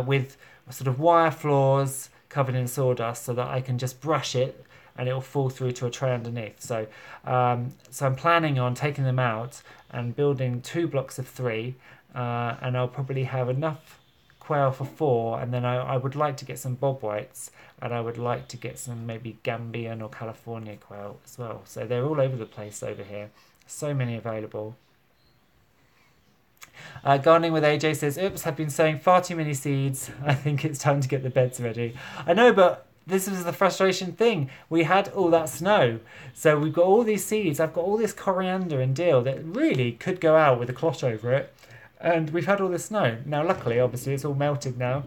with sort of wire floors covered in sawdust, so that I can just brush it and it will fall through to a tray underneath. So I'm planning on taking them out and building 2 blocks of 3, and I'll probably have enough quail for 4, and then I would like to get some bob whites, and I would like to get some maybe Gambian or California quail as well. So they're all over the place over here. So many available. Gardening with AJ says, oops, I've been sowing far too many seeds. I think it's time to get the beds ready. I know, but this was the frustration thing. We had all that snow. So we've got all these seeds. I've got all this coriander and dill that really could go out with a clot over it. And we've had all this snow. Now, luckily, obviously, it's all melted now.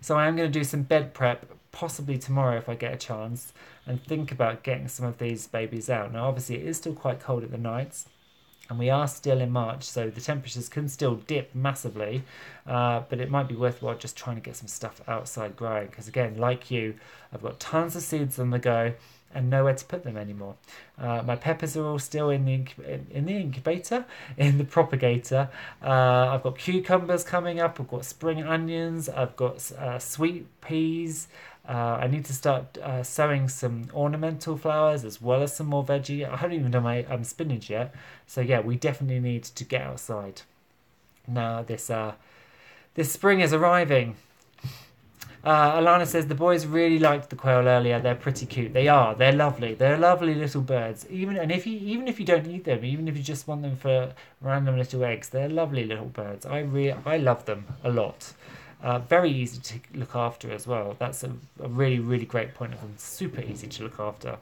So I am going to do some bed prep, possibly tomorrow if I get a chance, and think about getting some of these babies out. Now, obviously, it is still quite cold at the nights. And we are still in March, so the temperatures can still dip massively, but it might be worthwhile just trying to get some stuff outside growing, because again, like you, I've got tons of seeds on the go and nowhere to put them anymore. My peppers are all still in the incubator, in the propagator. I've got cucumbers coming up, I've got spring onions, I've got sweet peas. I need to start sowing some ornamental flowers as well as some more veggie. I haven't even done my spinach yet. So yeah, we definitely need to get outside. Now this spring is arriving. Alana says the boys really liked the quail earlier. They're pretty cute. They are. They're lovely. They're lovely little birds. Even if you don't eat them, even if you just want them for random little eggs, they're lovely little birds. I love them a lot. Very easy to look after as well. That's a really, really great point of them. Super easy to look after.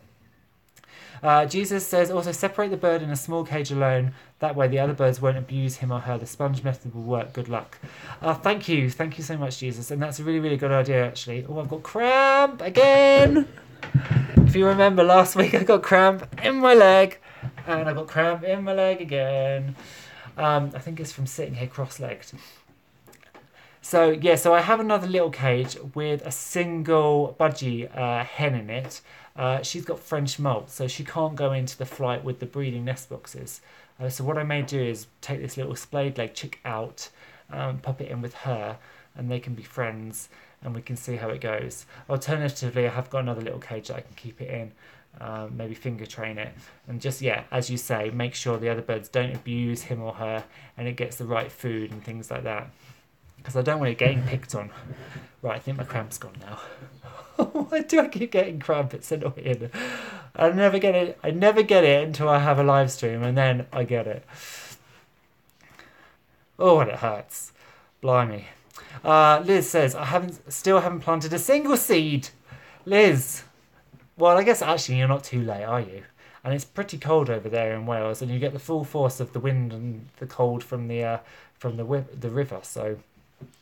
Jesus says, also separate the bird in a small cage alone. That way the other birds won't abuse him or her. The sponge method will work. Good luck. Thank you. Thank you so much, Jesus. And that's a really, really good idea, actually. Oh, I've got cramp again. If you remember last week, I got cramp in my leg. And I got cramp in my leg again. I think it's from sitting here cross-legged. So yeah, so I have another little cage with a single budgie hen in it. She's got French molt, so she can't go into the flight with the breeding nest boxes. So what I may do is take this little splayed leg chick out, pop it in with her, and they can be friends, and we can see how it goes. Alternatively, I have got another little cage that I can keep it in, maybe finger train it, and just, yeah, as you say, make sure the other birds don't abuse him or her, and it gets the right food and things like that. Because I don't want it getting picked on. Right, I think my cramp's gone now. Why do I keep getting cramp? It's annoying. I never get it until I have a live stream, and then I get it. Oh, and it hurts. Blimey. Liz says, I still haven't planted a single seed. Liz. Well, I guess actually you're not too late, are you? And it's pretty cold over there in Wales, and you get the full force of the wind and the cold from the river, so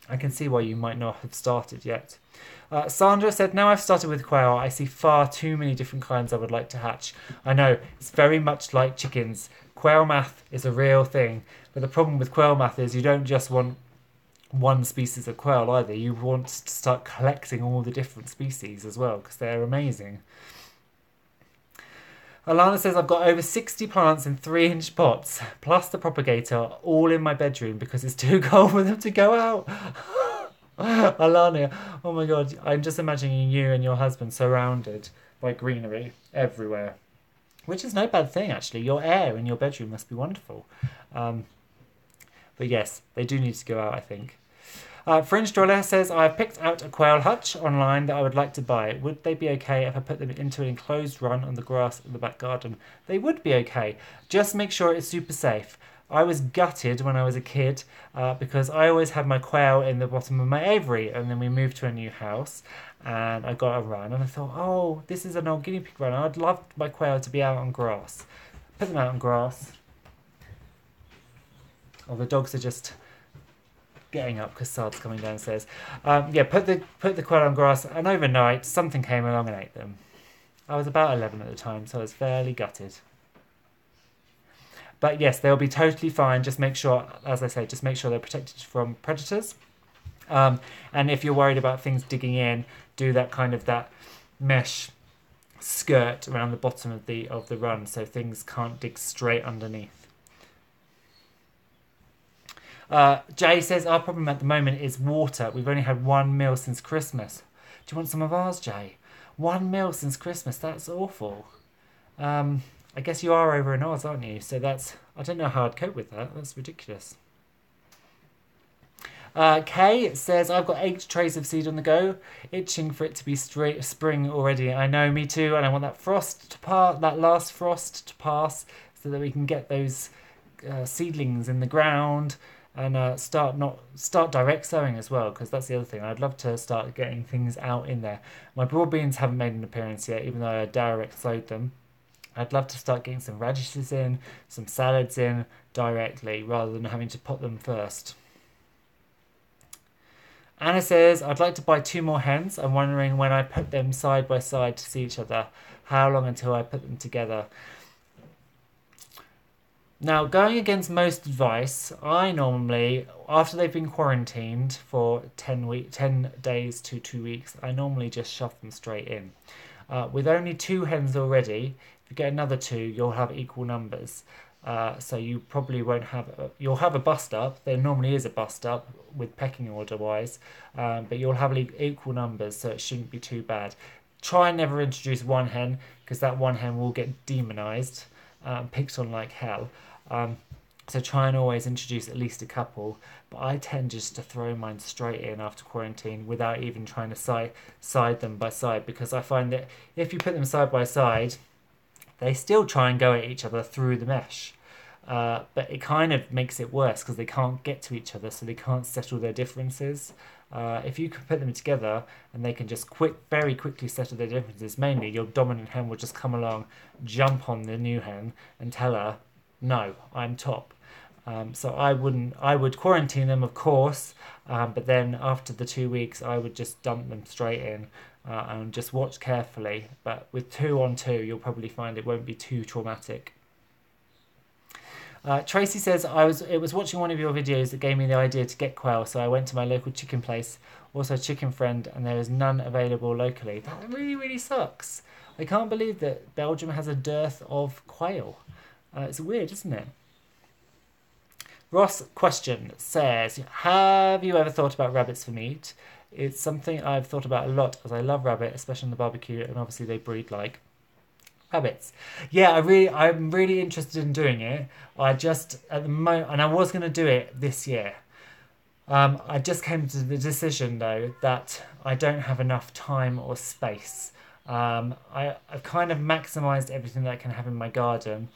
I can see why you might not have started yet. Sandra said, now I've started with quail, I see far too many different kinds I would like to hatch. I know, it's very much like chickens. Quail math is a real thing, but the problem with quail math is you don't just want one species of quail either. You want to start collecting all the different species as well, because they're amazing. Alana says, I've got over 60 plants in 3-inch pots, plus the propagator, all in my bedroom because it's too cold for them to go out. Alana, oh my God, I'm just imagining you and your husband surrounded by greenery everywhere, which is no bad thing, actually. Your air in your bedroom must be wonderful. But yes, they do need to go out, I think. Fringe Dweller says, I've picked out a quail hutch online that I would like to buy. Would they be okay if I put them into an enclosed run on the grass in the back garden? They would be okay. Just make sure it's super safe. I was gutted when I was a kid because I always had my quail in the bottom of my aviary, and then we moved to a new house and I got a run and I thought, oh, this is an old guinea pig run. I'd love my quail to be out on grass. Put them out on grass. Oh, the dogs are just getting up because Sard's coming downstairs. Yeah, put the quail on grass, and overnight something came along and ate them. I was about 11 at the time, so I was fairly gutted. But yes, they'll be totally fine. Just make sure, as I say, just make sure they're protected from predators. And if you're worried about things digging in, do that mesh skirt around the bottom of the run so things can't dig straight underneath. Jay says, our problem at the moment is water. We've only had 1 meal since Christmas. Do you want some of ours, Jay? 1 meal since Christmas. That's awful. I guess you are over in Oz, aren't you? So I don't know how I'd cope with that. That's ridiculous. Kay says, I've got 8 trays of seed on the go, itching for it to be spring already. I know, me too, and I want that frost to pass, that last frost to pass, so that we can get those seedlings in the ground and start direct sowing as well, because that's the other thing. I'd love to start getting things out in there. My broad beans haven't made an appearance yet, even though I direct sowed them. I'd love to start getting some radishes in, some salads in directly, rather than having to pot them first. Anna says, I'd like to buy 2 more hens. I'm wondering when I put them side by side to see each other, how long until I put them together. Now, going against most advice, I normally, after they've been quarantined for 10 days to 2 weeks, I normally just shove them straight in. With only 2 hens already, if you get another 2, you'll have equal numbers. So you probably won't have, you'll have a bust up. There normally is a bust up with pecking order wise, but you'll have equal numbers, so it shouldn't be too bad. Try and never introduce 1 hen, because that 1 hen will get demonized, picked on like hell. So try and always introduce at least a couple, but I tend just to throw mine straight in after quarantine without even trying to side them by side, because I find that if you put them side by side, they still try and go at each other through the mesh. But it kind of makes it worse because they can't get to each other, so they can't settle their differences. If you can put them together and they can just very quickly settle their differences, mainly your dominant hen will just come along, jump on the new hen and tell her, no, I'm top. So I would quarantine them, of course, but then after the 2 weeks, I would just dump them straight in and just watch carefully. But with 2 on 2, you'll probably find it won't be too traumatic. Tracy says, it was watching one of your videos that gave me the idea to get quail, so I went to my local chicken place, also Chicken Friend, and there is none available locally. That really, really sucks. I can't believe that Belgium has a dearth of quail. It's weird, isn't it? Ross question says, have you ever thought about rabbits for meat? It's something I've thought about a lot, as I love rabbit, especially on the barbecue, and obviously they breed like rabbits. Yeah, I'm really interested in doing it. I just, at the moment, and I was going to do it this year. I just came to the decision, though, that I don't have enough time or space. I've kind of maximised everything that I can have in my garden,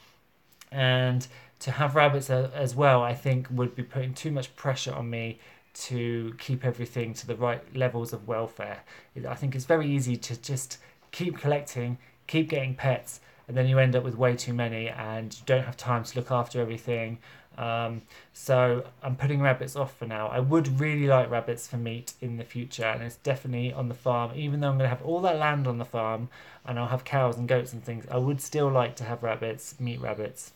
and to have rabbits as well, I think would be putting too much pressure on me to keep everything to the right levels of welfare. I think it's very easy to just keep collecting, keep getting pets, and then you end up with way too many and you don't have time to look after everything. So I'm putting rabbits off for now. I would really like rabbits for meat in the future, and it's definitely on the farm. Even though I'm going to have all that land on the farm and I'll have cows and goats and things, I would still like to have rabbits, meat rabbits.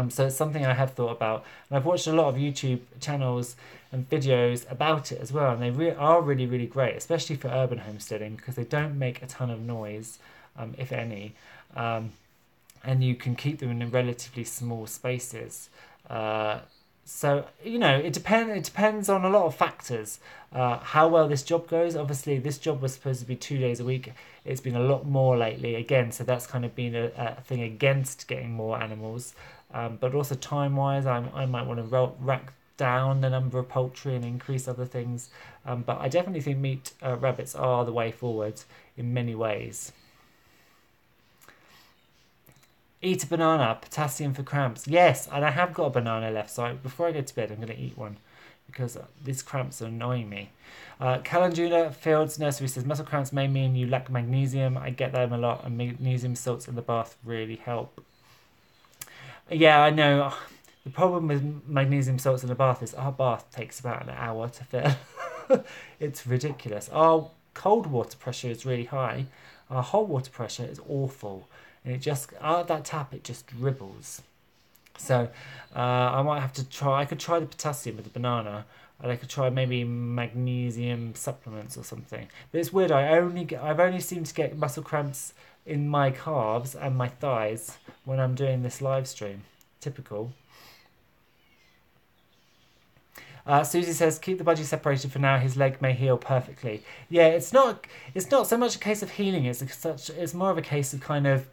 So it's something I have thought about, and I've watched a lot of YouTube channels and videos about it as well, and they are really, really great, especially for urban homesteading, because they don't make a ton of noise, if any, and you can keep them in relatively small spaces. So, you know, it depends on a lot of factors. How well this job goes. Obviously, this job was supposed to be 2 days a week. It's been a lot more lately, again, so that's kind of been a thing against getting more animals. But also time-wise, I might want to rack down the number of poultry and increase other things. But I definitely think rabbits are the way forward in many ways. Eat a banana, potassium for cramps. Yes, and I have got a banana left, so before I go to bed, I'm going to eat one, because these cramps are annoying me. Calendula Fields Nursery says, muscle cramps may mean you lack magnesium. I get them a lot, and magnesium salts in the bath really help. Yeah, I know. The problem with magnesium salts in the bath is our bath takes about an hour to fill. It's ridiculous. Our cold water pressure is really high. Our hot water pressure is awful. And it just, out of that tap, it just dribbles. So I might have to try, I could try the potassium with the banana, and I could try maybe magnesium supplements or something. But it's weird, I've only seemed to get muscle cramps in my calves and my thighs when I'm doing this live stream. Typical. Susie says, keep the budgie separated for now. His leg may heal perfectly. Yeah, it's not so much a case of healing. It's more of a case of kind of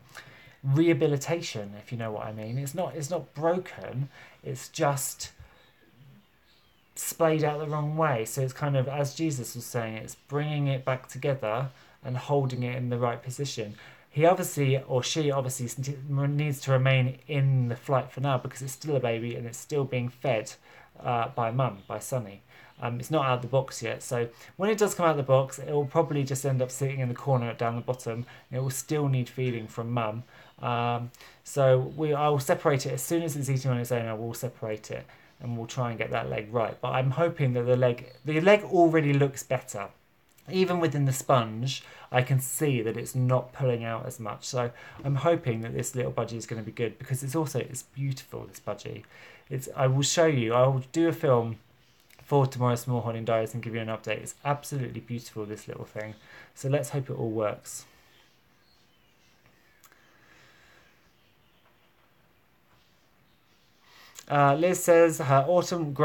rehabilitation, if you know what I mean. It's not broken. It's just splayed out the wrong way. So it's kind of, as Jesus was saying, it's bringing it back together and holding it in the right position. He obviously, or she obviously, needs to remain in the flight for now because it's still a baby and it's still being fed by mum, by Sunny. It's not out of the box yet, so when it does come out of the box, it will probably just end up sitting in the corner down the bottom. It will still need feeding from mum. So I will separate it as soon as it's eating on its own. I will separate it and we'll try and get that leg right. But I'm hoping that the leg already looks better. Even within the sponge, I can see that it's not pulling out as much. So I'm hoping that this little budgie is going to be good because it's beautiful, this budgie. I will show you, I will do a film for tomorrow's Smallholding Diaries and give you an update. It's absolutely beautiful, this little thing. So let's hope it all works. Liz says her autumn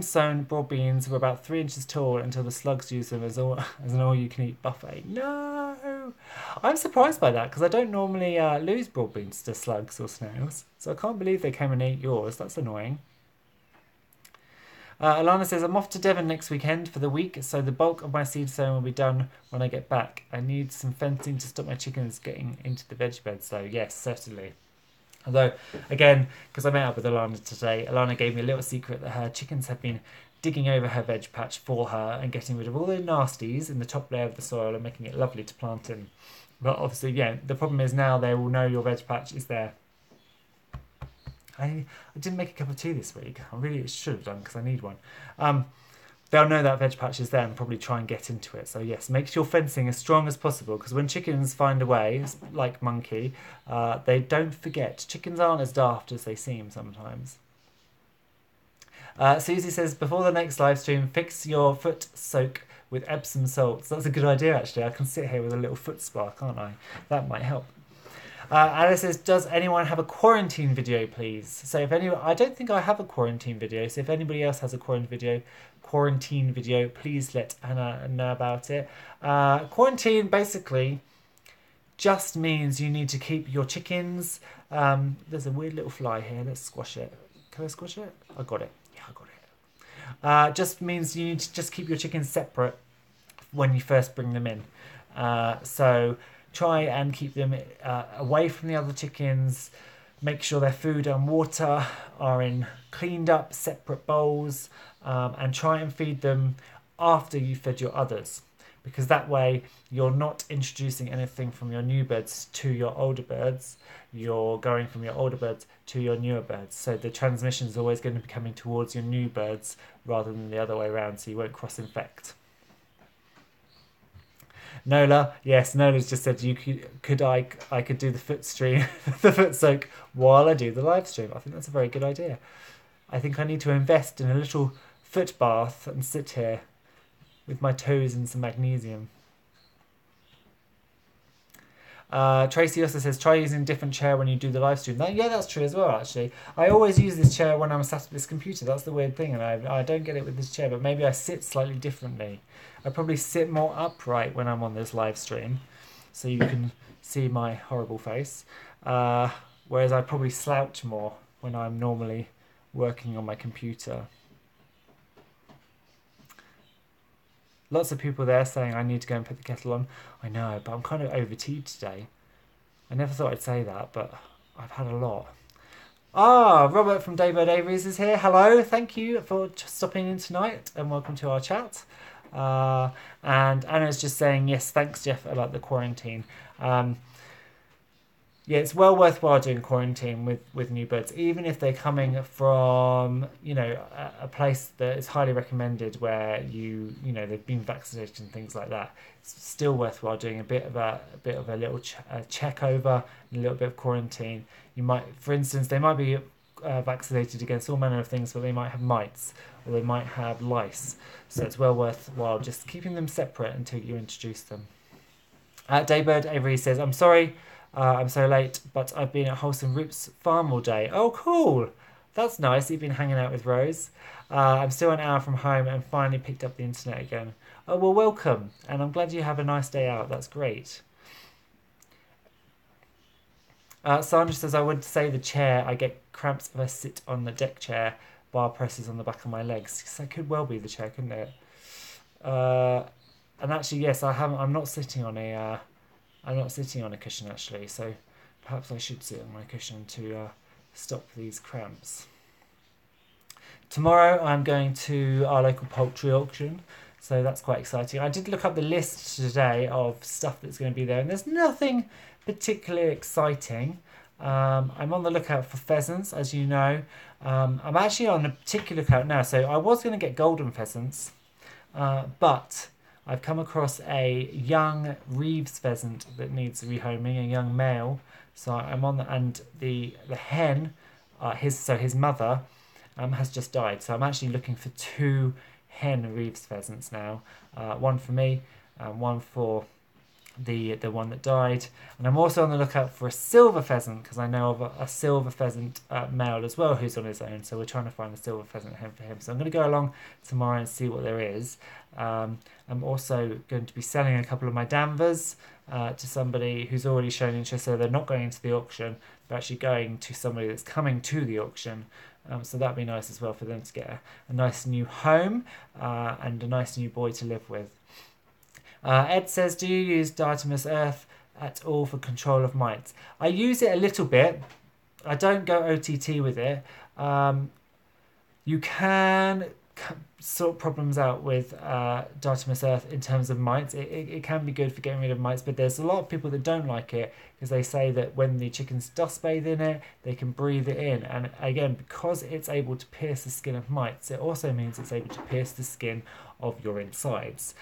sown broad beans were about 3 inches tall until the slugs used them as an all-you-can-eat buffet. No! I'm surprised by that because I don't normally lose broad beans to slugs or snails. So I can't believe they came and ate yours. That's annoying. Alana says, I'm off to Devon next weekend for the week, so the bulk of my seed sowing will be done when I get back. I need some fencing to stop my chickens getting into the veg bed, so yes, certainly. Although, again, because I met up with Alana today, Alana gave me a little secret that her chickens have been digging over her veg patch for her and getting rid of all the nasties in the top layer of the soil and making it lovely to plant in. But obviously, yeah, the problem is now they will know your veg patch is there. I didn't make a cup of tea this week. I really should have done because I need one. They'll know that veg patch is there and probably try and get into it. So yes, make your fencing as strong as possible because when chickens find a way, like Monkey, they don't forget. Chickens aren't as daft as they seem sometimes. Susie says, before the next live stream, fix your foot soak with Epsom salts. That's a good idea, actually. I can sit here with a little foot spa, can't I? That might help. Alice says, does anyone have a quarantine video, please? So if anyone, I don't think I have a quarantine video. So if anybody else has a quarantine video, please let Anna know about it. Quarantine basically just means you need to keep your chickens. There's a weird little fly here. Let's squash it. Can I squash it? I got it. Yeah, I got it. Just means you need to just keep your chickens separate when you first bring them in. So try and keep them away from the other chickens. Make sure their food and water are in cleaned up separate bowls, and try and feed them after you've fed your others, because that way you're not introducing anything from your new birds to your older birds. You're going from your older birds to your newer birds. So the transmission is always going to be coming towards your new birds rather than the other way around, so you won't cross-infect. Nola, yes, Nola's just said I could do the foot stream, the foot soak while I do the live stream. I think that's a very good idea. I think I need to invest in a little foot bath and sit here with my toes in some magnesium. Tracy also says, try using a different chair when you do the live stream. Yeah, that's true as well, actually. I always use this chair when I'm sat at this computer. That's the weird thing, and I don't get it with this chair, but maybe I sit slightly differently. I probably sit more upright when I'm on this live stream, so you can see my horrible face. Whereas I probably slouch more when I'm normally working on my computer. Lots of people there saying I need to go and put the kettle on. I know, but I'm kind of over-teed today. I never thought I'd say that, but I've had a lot. Robert from Daybird Avery's is here. Hello, thank you for stopping in tonight and welcome to our chat. And Anna's just saying, yes, thanks, Jeff, about the quarantine. Yeah, it's well worthwhile doing quarantine with new birds, even if they're coming from, a place that is highly recommended where they've been vaccinated and things like that. It's still worthwhile doing a bit of a little check over, and a little bit of quarantine. You might, for instance, they might be vaccinated against all manner of things, but they might have mites or they might have lice. So it's well worthwhile just keeping them separate until you introduce them. Daybird Avery says, I'm sorry. I'm so late, but I've been at Wholesome Roots Farm all day. Oh, cool. That's nice. You've been hanging out with Rose. I'm still an hour from home and finally picked up the internet again. Oh, well, welcome. And I'm glad you have a nice day out. That's great. Sandra says, I would say the chair. I get cramps if I sit on the deck chair, but bar presses on the back of my legs. Because that could well be the chair, couldn't it? And actually, yes, I haven't. I'm not sitting on a. I'm not sitting on a cushion actually. So perhaps I should sit on my cushion to stop these cramps. Tomorrow I'm going to our local poultry auction. So that's quite exciting. I did look up the list today of stuff that's going to be there, and there's nothing particularly exciting. I'm on the lookout for pheasants, as you know. I'm actually on a particular lookout now. So I was going to get golden pheasants, but I've come across a young Reeves pheasant that needs rehoming, a young male. So I'm on the, and the hen, his mother, has just died. So I'm actually looking for 2 hen Reeves pheasants now. One for me, and one for the one that died. And I'm also on the lookout for a silver pheasant, because I know of a silver pheasant male as well who's on his own. So we're trying to find a silver pheasant hen for him. So I'm going to go along tomorrow and see what there is. I'm also going to be selling a couple of my Danvers to somebody who's already shown interest. So they're not going into the auction, they're actually going to somebody that's coming to the auction. So that'd be nice as well for them to get a nice new home and a nice new boy to live with. Ed says, do you use diatomaceous earth at all for control of mites? I use it a little bit. I don't go OTT with it. You can sort problems out with diatomaceous earth in terms of mites. It can be good for getting rid of mites, but there's a lot of people that don't like it because they say that when the chickens dust bathe in it, they can breathe it in. And again, because it's able to pierce the skin of mites, it also means it's able to pierce the skin of your insides.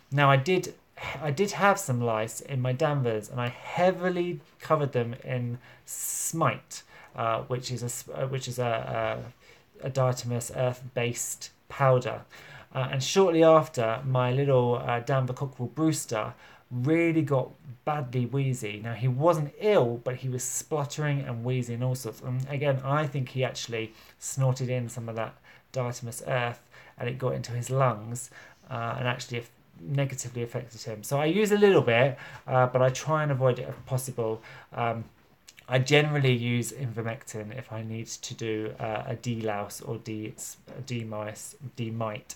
Now, I did have some lice in my Danvers, and I heavily covered them in Smite, which is a diatomaceous earth-based powder. And shortly after, my little Danver cockerel Brewster really got badly wheezy. Now, he wasn't ill, but he was spluttering and wheezing and all sorts. And again, I think he actually snorted in some of that diatomaceous earth, and it got into his lungs and actually negatively affected him. So I use a little bit, but I try and avoid it if possible. I generally use ivermectin if I need to do a de-louse or de-mite.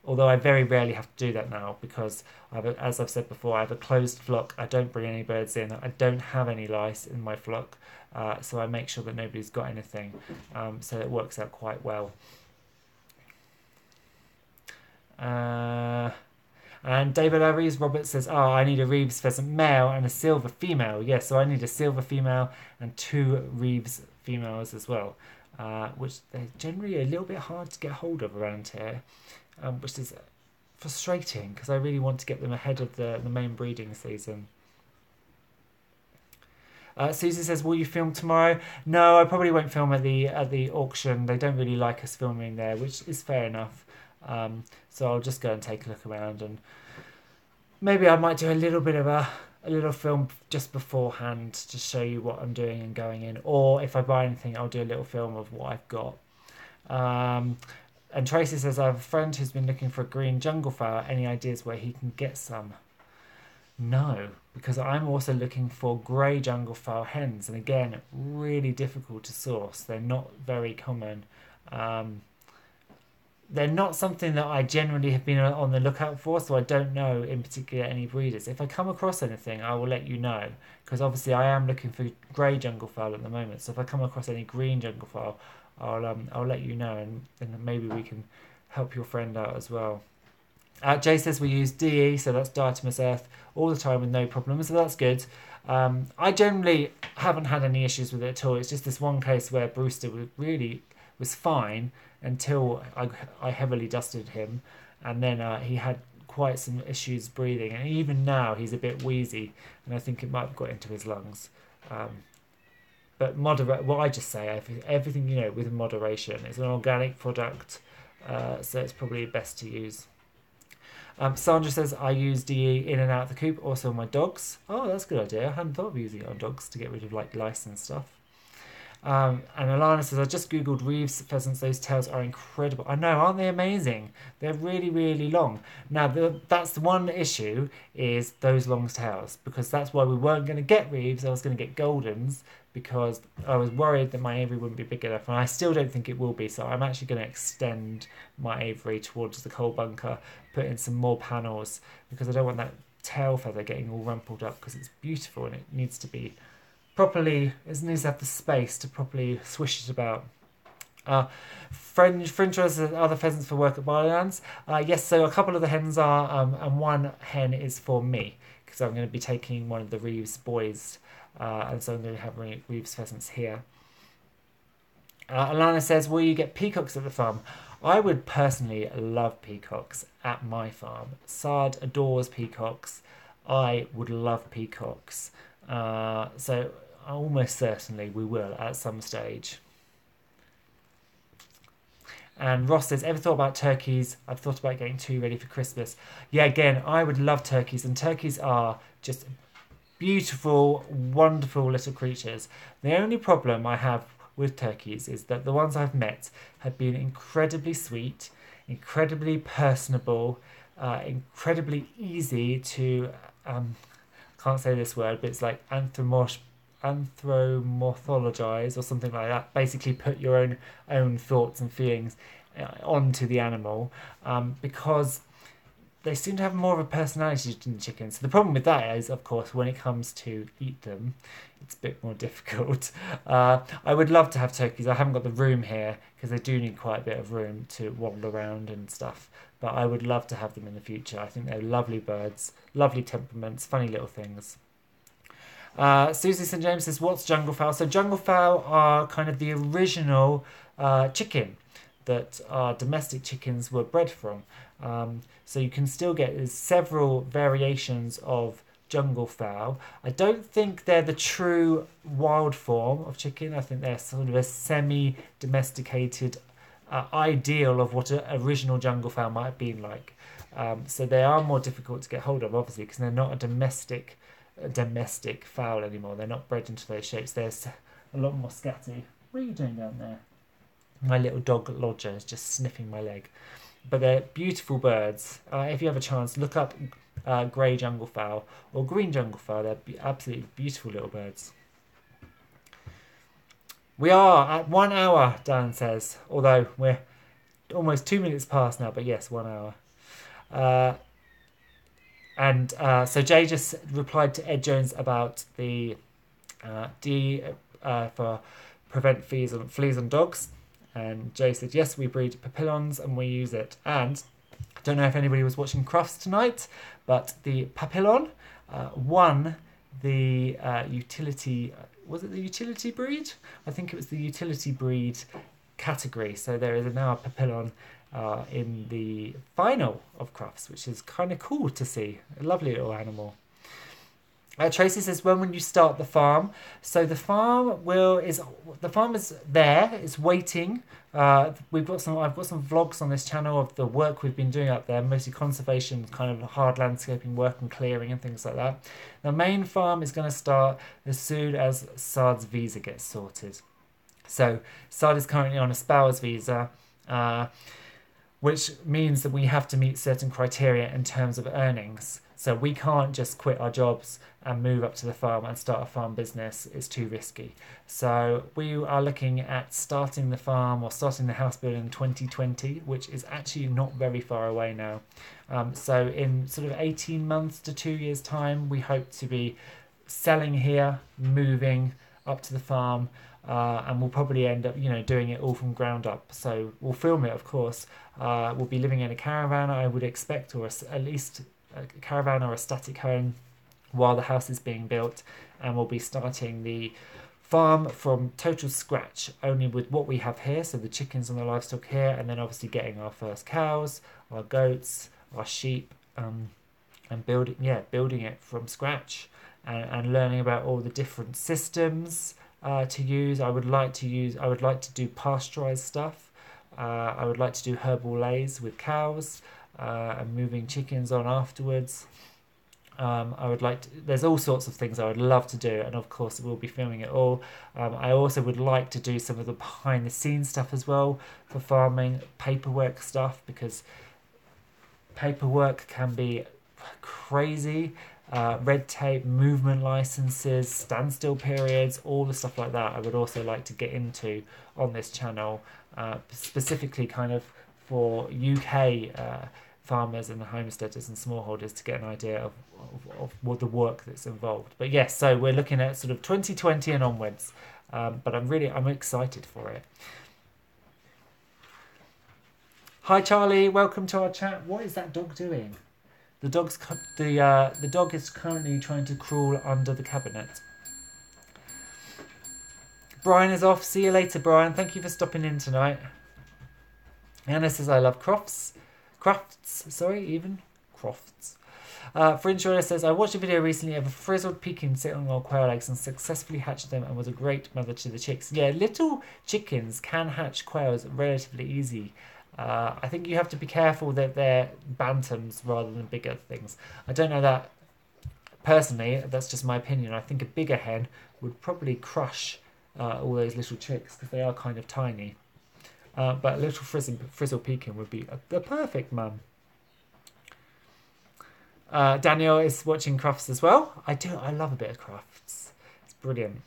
Although I very rarely have to do that now because, as I've said before, I have a closed flock. I don't bring any birds in. I don't have any lice in my flock, so I make sure that nobody's got anything. So it works out quite well. And David Aries Robert says, I need a Reeves pheasant male and a silver female. Yes, so I need a silver female and 2 Reeves females as well, which they're generally a little bit hard to get hold of around here, which is frustrating because I really want to get them ahead of the main breeding season. Susie says, will you film tomorrow? No, I probably won't film at the auction. They don't really like us filming there, which is fair enough. So I'll just go and take a look around, and maybe I might do a little bit of a little film just beforehand to show you what I'm doing and going in, or if I buy anything, I'll do a little film of what I've got. And Tracy says, I have a friend who's been looking for a green jungle fowl. Any ideas where he can get some? No, because I'm also looking for grey jungle fowl hens, and again, really difficult to source. They're not very common. They're not something that I generally have been on the lookout for, so I don't know in particular any breeders. If I come across anything, I will let you know, because obviously I am looking for grey jungle fowl at the moment. So if I come across any green jungle fowl, I'll let you know, and then maybe we can help your friend out as well. Jay says we use DE, so that's diatomaceous earth, all the time with no problems, so that's good. I generally haven't had any issues with it at all. It's just this one case where Brewster was fine until I heavily dusted him, and then he had quite some issues breathing, and even now he's a bit wheezy, and I think it might have got into his lungs. But moderate. What I just say, everything with moderation. It's an organic product, so it's probably best to use. Sandra says I use DE in and out of the coop, also on my dogs. Oh, that's a good idea. I hadn't thought of using it on dogs to get rid of lice and stuff. And Alana says, I just googled Reeves pheasants. Those tails are incredible. I know, aren't they amazing? They're really, really long. Now, that's the one issue, is those long tails, because that's why we weren't going to get Reeves. I was going to get Goldens, because I was worried that my aviary wouldn't be big enough, and I still don't think it will be. So I'm actually going to extend my aviary towards the coal bunker, put in some more panels, because I don't want that tail feather getting all rumpled up, because it's beautiful and it needs to be properly, it needs to have the space to properly swish it about. Fringe has other pheasants for work at Barleylands. Yes, so a couple of the hens are, and one hen is for me, because I'm going to be taking one of the Reeves boys, and so I'm going to have Reeves pheasants here. Alana says, will you get peacocks at the farm? I would personally love peacocks at my farm. Sard adores peacocks. I would love peacocks. So almost certainly we will at some stage. And Ross says, ever thought about turkeys? I've thought about getting 2 ready for Christmas. Yeah, again, I would love turkeys, and turkeys are just beautiful, wonderful little creatures. The only problem I have with turkeys is that the ones I've met have been incredibly sweet, incredibly personable, incredibly easy to, can't say this word, but it's like anthropomorphologize or something like that. Basically put your own thoughts and feelings onto the animal, because they seem to have more of a personality than chickens. So the problem with that is, of course, when it comes to eat them, it's a bit more difficult. I would love to have turkeys. I haven't got the room here, because they do need quite a bit of room to waddle around and stuff. But I would love to have them in the future. I think they're lovely birds, lovely temperaments, funny little things. Susie St. James says, what's jungle fowl? So jungle fowl are kind of the original chicken that our domestic chickens were bred from. So you can still get several variations of jungle fowl. I don't think they're the true wild form of chicken. I think they're sort of a semi-domesticated ideal of what an original jungle fowl might have been like. So they are more difficult to get hold of, obviously, because they're not a domestic fowl anymore. They're not bred into those shapes. They're a lot more scatty. What are you doing down there? My little dog Lodger is just sniffing my leg. But they're beautiful birds. If you have a chance, look up grey jungle fowl or green jungle fowl. They're absolutely beautiful little birds. We are at 1 hour, Dan says, although we're almost 2 minutes past now, but yes, 1 hour. So Jay just replied to Ed Jones about the for prevent fleas on dogs. And Jay said, yes, we breed papillons and we use it. And I don't know if anybody was watching Crufts tonight, but the papillon won the utility, was it the utility breed? I think it was the utility breed category. So there is now a papillon in the final of Crufts, which is kind of cool to see. A lovely little animal. Tracy says, when will you start the farm? So the farm is there. It's waiting. I've got some vlogs on this channel of the work we've been doing up there, mostly conservation, kind of hard landscaping work and clearing and things like that. The main farm is going to start as soon as Sard's visa gets sorted. So Sard is currently on a spouse visa, which means that we have to meet certain criteria in terms of earnings. So we can't just quit our jobs and move up to the farm and start a farm business. It's too risky. So we are looking at starting the farm or starting the house building in 2020, which is actually not very far away now. So in sort of 18 months to 2 years' time, we hope to be selling here, moving up to the farm, and we'll probably end up, doing it all from ground up. So we'll film it, of course. We'll be living in a caravan, I would expect, or at least a caravan or a static home while the house is being built, and we'll be starting the farm from total scratch, only with what we have here, so the chickens and the livestock here, and then obviously getting our first cows, our goats, our sheep, and building it from scratch, and learning about all the different systems to use. I would like to do pasteurized stuff. I would like to do herbal lays with cows, and moving chickens on afterwards. I would like to, there's all sorts of things I would love to do, and of course we'll be filming it all. I also would like to do some of the behind the scenes stuff as well for farming, paperwork stuff, because paperwork can be crazy. Red tape, movement licenses, standstill periods, all the stuff like that I would also like to get into on this channel, specifically kind of for UK farmers and homesteaders and smallholders to get an idea of what the work that's involved. But yes, so we're looking at sort of 2020 and onwards, but I'm excited for it. Hi Charlie, welcome to our chat. What is that dog doing? The dog is currently trying to crawl under the cabinet. Brian is off. See you later, Brian. Thank you for stopping in tonight. Anna says I love crofts. Fringe says I watched a video recently of a frizzled pekin sitting on quail eggs and successfully hatched them and was a great mother to the chicks. Yeah, little chickens can hatch quails relatively easy. I think you have to be careful that they're bantams rather than bigger things. I don't know that personally, that's just my opinion. I think a bigger hen would probably crush all those little chicks because they are kind of tiny. But a little frizzle pekin would be a perfect mum. Daniel is watching crofts as well. I love a bit of crofts. It's brilliant.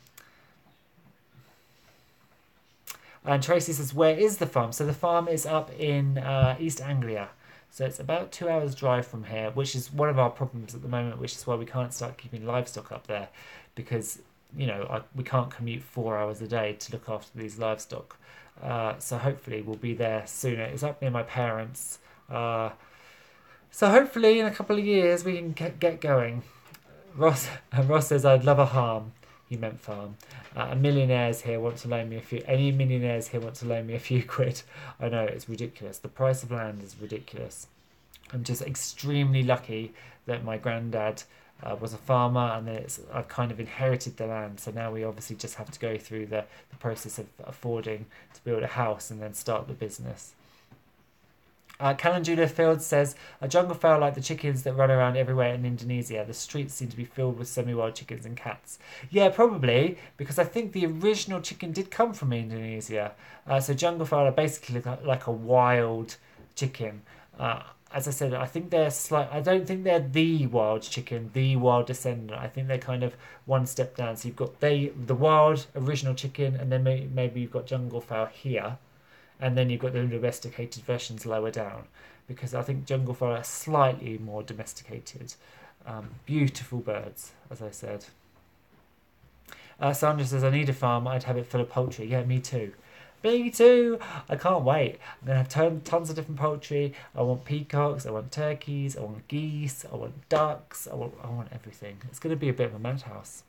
And Tracy says, where is the farm? So the farm is up in East Anglia. So it's about 2 hours drive from here, which is one of our problems at the moment, which is why we can't start keeping livestock up there. Because, you know, we can't commute 4 hours a day to look after these livestock. So hopefully we'll be there sooner. It's up near my parents. So hopefully in a couple of years we can get going. Ross says, I'd love a harm. He meant farm. Any millionaires here want to loan me a few quid. I know, it's ridiculous. The price of land is ridiculous. I'm just extremely lucky that my granddad was a farmer, and then I've kind of inherited the land. So now we obviously just have to go through the process of affording to build a house and then start the business. Calendula Fields says, a jungle fowl like the chickens that run around everywhere in Indonesia. The streets seem to be filled with semi-wild chickens and cats. Yeah, probably, because I think the original chicken did come from Indonesia. So jungle fowl are basically like a wild chicken. As I said, I think they're I don't think they're the wild chicken, the wild descendant. I think they're kind of one step down. So you've got the wild original chicken, and then maybe you've got jungle fowl here. And then you've got the domesticated versions lower down, because I think jungle fowl are slightly more domesticated. Beautiful birds, as I said. Sandra says, I need a farm. I'd have it full of poultry. Yeah, me too. Me too. I can't wait. I'm going to have tons of different poultry. I want peacocks. I want turkeys. I want geese. I want ducks. I want everything. It's going to be a bit of a madhouse.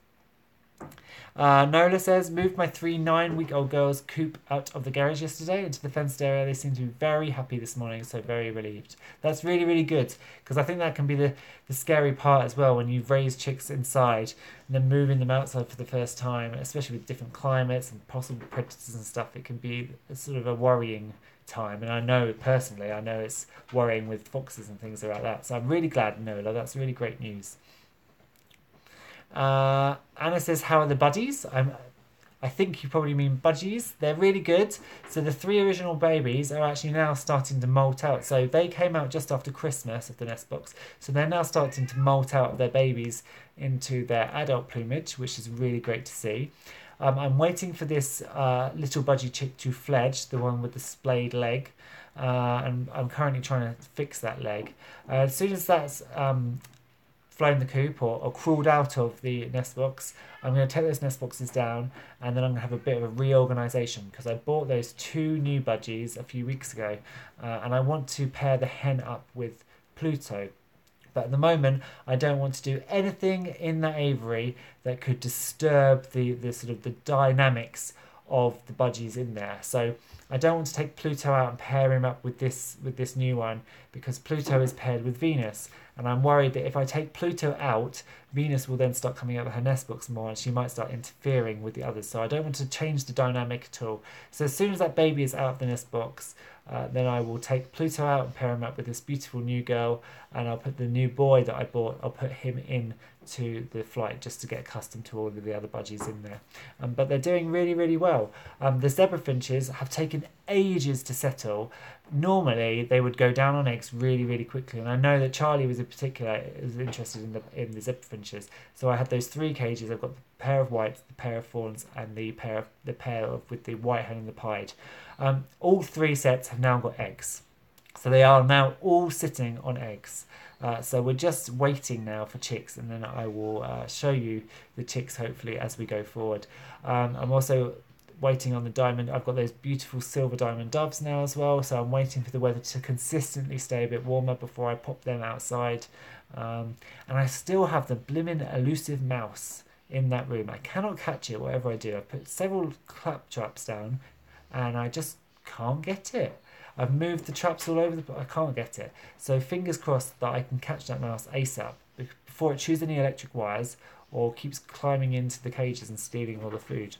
Nola says, moved my 3 9-week-old girls' coop out of the garage yesterday into the fenced area. They seem to be very happy this morning, so very relieved. That's really, really good, because I think that can be the scary part as well, when you raise chicks inside and then moving them outside for the first time, especially with different climates and possible predators and stuff. It can be sort of a worrying time, and I know personally, it's worrying with foxes and things like that. So I'm really glad, Nola. That's really great news. Anna says, how are the budgies? I think you probably mean budgies. They're really good. So the 3 original babies are actually now starting to molt out. So they came out just after Christmas of the nest box. So they're now starting to molt out their babies into their adult plumage, which is really great to see. I'm waiting for this little budgie chick to fledge, the one with the splayed leg. And I'm currently trying to fix that leg. As soon as that's flown the coop or crawled out of the nest box, I'm going to take those nest boxes down, and then I'm going to have a bit of a reorganisation, because I bought those 2 new budgies a few weeks ago, and I want to pair the hen up with Pluto. But at the moment, I don't want to do anything in that aviary that could disturb the sort of the dynamics of the budgies in there. So I don't want to take Pluto out and pair him up with this new one, because Pluto is paired with Venus, And I'm worried that if I take Pluto out, Venus will then start coming out of her nest box more and she might start interfering with the others. So I don't want to change the dynamic at all. So as soon as that baby is out of the nest box, then I will take Pluto out and pair him up with this beautiful new girl, and I'll put the new boy that I bought, I'll put him in to the flight just to get accustomed to all of the other budgies in there. But they're doing really, really well. The zebra finches have taken ages to settle. Normally they would go down on eggs really, really quickly, and I know that Charlie was in particular interested in the zebra finches. So I had those 3 cages. I've got the pair of whites, the pair of fawns, and the pair with the white hen and the pied. All 3 sets have now got eggs, so they are now all sitting on eggs. So we're just waiting now for chicks, and then I will show you the chicks hopefully as we go forward. I'm also waiting on the diamond. I've got those beautiful silver diamond doves now as well, so I'm waiting for the weather to consistently stay a bit warmer before I pop them outside. And I still have the blimmin' elusive mouse in that room. I cannot catch it whatever I do. I've put several clap traps down and I just can't get it. I've moved the traps all over but I can't get it. So fingers crossed that I can catch that mouse ASAP before it chews any electric wires or keeps climbing into the cages and stealing all the food.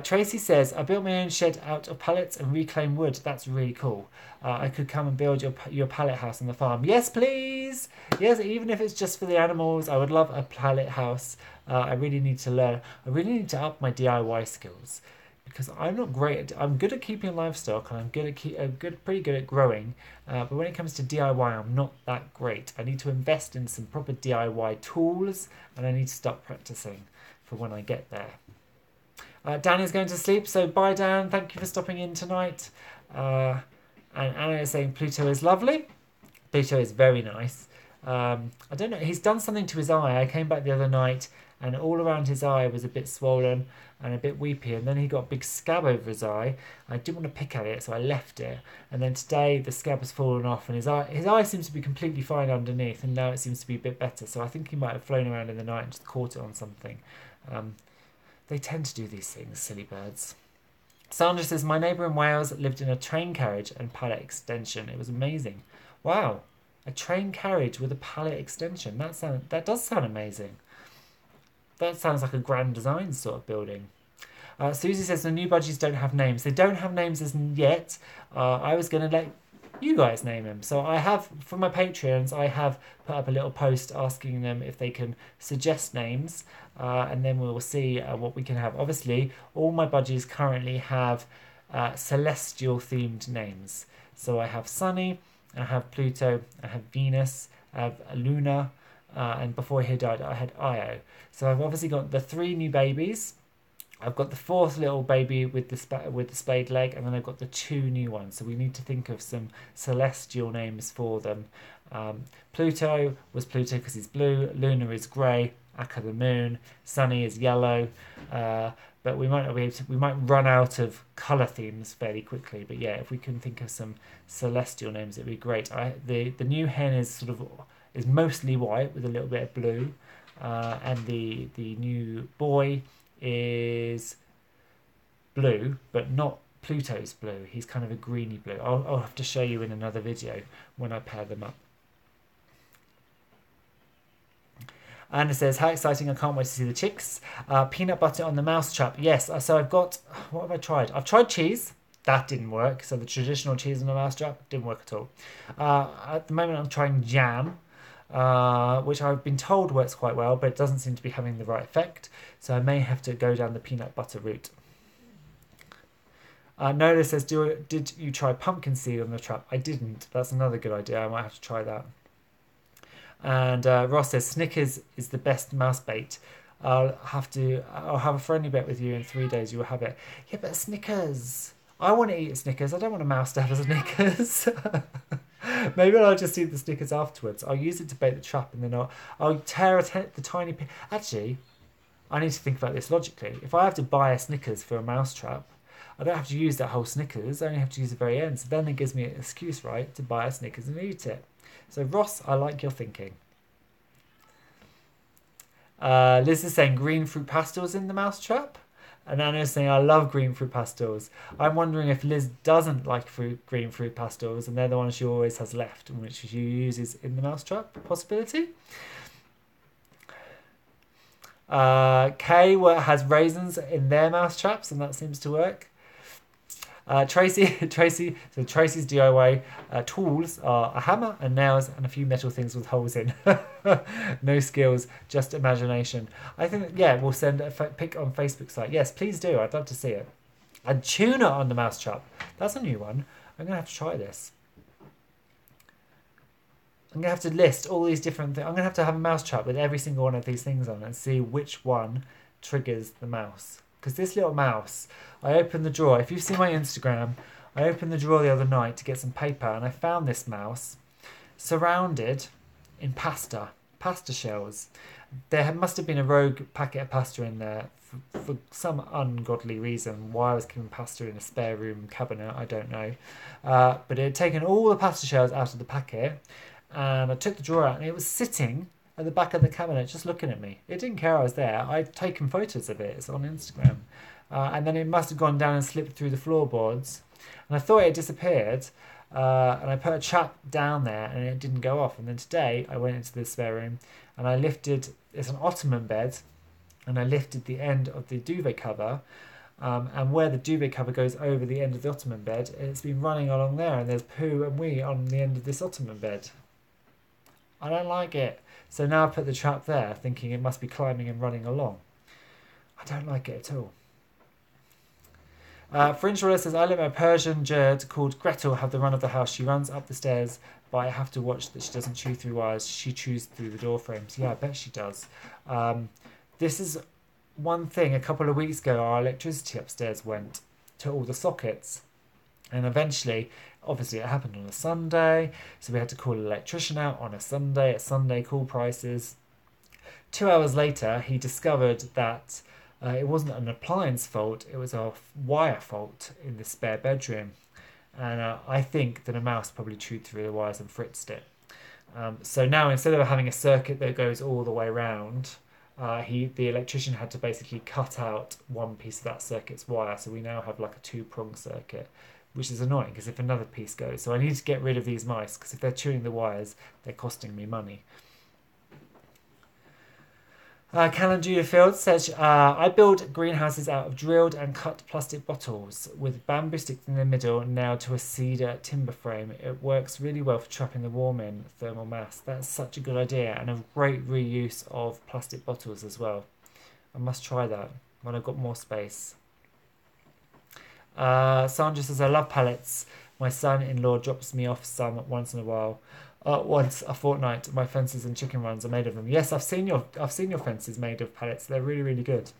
Tracy says, I built my own shed out of pallets and reclaimed wood. That's really cool. I could come and build your pallet house on the farm. Yes, please. Yes, even if it's just for the animals. I would love a pallet house. I really need to learn. I really need to up my DIY skills because I'm not great. I'm good at keeping livestock and I'm pretty good at growing. But when it comes to DIY, I'm not that great. I need to invest in some proper DIY tools and I need to start practicing for when I get there. Dan is going to sleep, so bye Dan, thank you for stopping in tonight. And Anna is saying Pluto is lovely. Pluto is very nice. I don't know, he's done something to his eye. I came back the other night and all around his eye was a bit swollen and a bit weepy, and then he got a big scab over his eye. I didn't want to pick at it, so I left it, and then today the scab has fallen off and his eye seems to be completely fine underneath, and now it seems to be a bit better, so I think he might have flown around in the night and just caught it on something. They tend to do these things, silly birds. Sandra says, my neighbour in Wales lived in a train carriage and pallet extension. It was amazing. Wow, a train carriage with a pallet extension. That does sound amazing. That sounds like a grand design sort of building. Susie says, the new budgies don't have names. They don't have names as yet. I was going to let you guys name them. So I have, for my Patreons, I have put up a little post asking them if they can suggest names. And then we'll see what we can have. Obviously, all my budgies currently have celestial themed names. So I have Sunny, I have Pluto, I have Venus, I have Luna, and before he died, I had Io. So I've obviously got the 3 new babies. I've got the 4th little baby with the splayed leg, and then I've got the 2 new ones. So we need to think of some celestial names for them. Pluto was Pluto because he's blue. Luna is grey. Akka the moon. Sunny is yellow. But we might not be able to, we might run out of colour themes fairly quickly. But yeah, if we can think of some celestial names, it'd be great. The new hen is is mostly white with a little bit of blue, and the new boy is blue, but not Pluto's blue. He's kind of a greeny blue. I'll have to show you in another video when I pair them up. Anna says, how exciting, I can't wait to see the chicks. Peanut butter on the mouse trap. Yes, so I've got, what have I tried? I've tried cheese. That didn't work. So the traditional cheese on the mouse trap didn't work at all. At the moment I'm trying jam, which I've been told works quite well, but it doesn't seem to be having the right effect. So I may have to go down the peanut butter route. Nola says, did you try pumpkin seed on the trap? I didn't. That's another good idea. I might have to try that. And Ross says, Snickers is the best mouse bait. I'll have a friendly bet with you in 3 days. You will have it. Yeah, but Snickers. I want to eat Snickers. I don't want a mouse to have a Snickers. Maybe I'll just eat the Snickers afterwards. I'll use it to bait the trap, and then I'll tear the tiny... Actually, I need to think about this logically. If I have to buy a Snickers for a mouse trap, I don't have to use that whole Snickers. I only have to use the very end. So then it gives me an excuse, right, to buy a Snickers and eat it. So Ross, I like your thinking. Liz is saying green fruit pastels in the mouse trap. And Anna's saying, I love green fruit pastels. I'm wondering if Liz doesn't like green fruit pastels and they're the ones she always has left, which she uses in the mousetrap. Possibility. Kay has raisins in their mousetraps, and that seems to work. Tracy's DIY tools are a hammer and nails and a few metal things with holes in. No skills, just imagination. I think, yeah, we'll send a pic on Facebook site. Yes, please do. I'd love to see it. And tuna on the mousetrap. That's a new one. I'm going to have to try this. I'm going to have to list all these different things. I'm going to have a mousetrap with every single one of these things on and see which one triggers the mouse. Because this little mouse, I opened the drawer. If you've seen my Instagram, I opened the drawer the other night to get some paper and I found this mouse surrounded in pasta shells. There must have been a rogue packet of pasta in there for some ungodly reason. Why I was keeping pasta in a spare room cabinet, I don't know. But it had taken all the pasta shells out of the packet and I took the drawer out and it was sitting at the back of the cabinet just looking at me. It didn't care I was there. I'd taken photos of it. It's on Instagram. And then it must have gone down and slipped through the floorboards. And I thought it had disappeared. And I put a trap down there and it didn't go off. And then today I went into the spare room and I lifted, it's an ottoman bed, and I lifted the end of the duvet cover. And where the duvet cover goes over the end of the ottoman bed, it's been running along there and there's poo and wee on the end of this ottoman bed. I don't like it. So now I put the trap there, thinking it must be climbing and running along. I don't like it at all. Fringe Roller says, I let my Persian Jerd called Gretel have the run of the house. She runs up the stairs, but I have to watch that she doesn't chew through wires. She chews through the door frames. Yeah, I bet she does. This is one thing. A couple of weeks ago, our electricity upstairs went to all the sockets. And eventually, obviously it happened on a Sunday, so we had to call an electrician out on a Sunday at Sunday call prices. 2 hours later, he discovered that it wasn't an appliance fault, it was a wire fault in the spare bedroom. And I think that a mouse probably chewed through the wires and fritzed it. So now instead of having a circuit that goes all the way around, the electrician had to basically cut out one piece of that circuit's wire. So we now have like a 2-prong circuit, which is annoying because if another piece goes. So I need to get rid of these mice because if they're chewing the wires, they're costing me money. Callan Field says, I build greenhouses out of drilled and cut plastic bottles with bamboo sticks in the middle nailed to a cedar timber frame. It works really well for trapping the warm in thermal mass. That's such a good idea and a great reuse of plastic bottles as well. I must try that when I've got more space. Sandra says, I love pallets. My son-in-law drops me off some once in a while. Once a fortnight. My fences and chicken runs are made of them. Yes, I've seen your fences made of pallets. They're really, really good.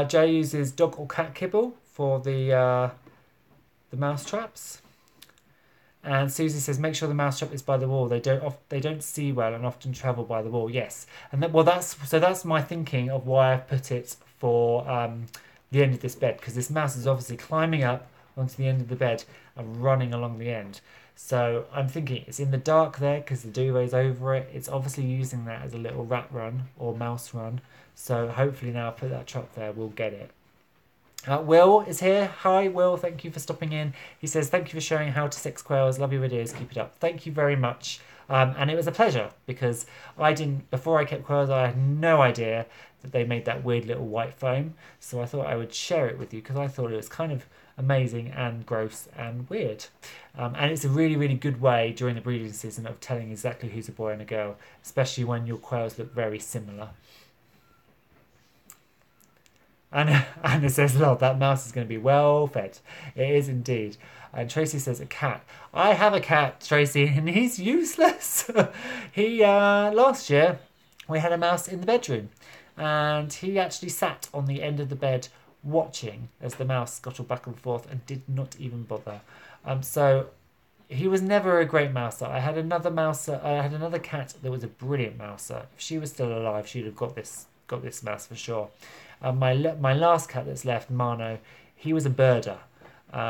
Jay uses dog or cat kibble for the mouse traps. And Susie says, make sure the mousetrap is by the wall. They don't see well and often travel by the wall. Yes, and that's my thinking of why I've put it for the end of this bed, because this mouse is obviously climbing up onto the end of the bed and running along the end. So I'm thinking it's in the dark there because the duvet's over it. It's obviously using that as a little rat run or mouse run. So hopefully now I put that trap there, we'll get it. Will is here. Hi, Will. Thank you for stopping in. He says, thank you for showing how to sex quails. Love your videos. Keep it up. Thank you very much. And it was a pleasure because before I kept quails, I had no idea that they made that weird little white foam. So I thought I would share it with you because I thought it was kind of amazing and gross and weird. And it's a really, really good way during the breeding season of telling exactly who's a boy and a girl, especially when your quails look very similar. Anna says, Lord, that mouse is going to be well fed. It is indeed. And Tracy says, a cat. I have a cat, Tracy, and he's useless. Last year, we had a mouse in the bedroom. And he actually sat on the end of the bed watching as the mouse scuttled back and forth and did not even bother. So he was never a great mouser. I had another cat that was a brilliant mouser. If she was still alive, she'd have got this mouse for sure. My last cat that's left, Mano, he was a birder.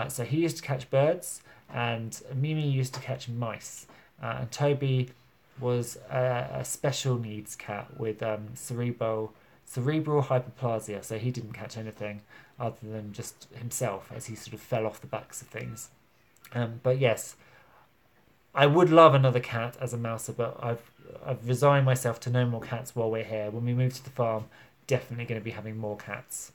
So he used to catch birds, and Mimi used to catch mice. And Toby was a special needs cat with cerebral hyperplasia, so he didn't catch anything other than just himself as he sort of fell off the backs of things. But yes, I would love another cat as a mouser, but I've resigned myself to no more cats while we're here. When we move to the farm, definitely going to be having more cats.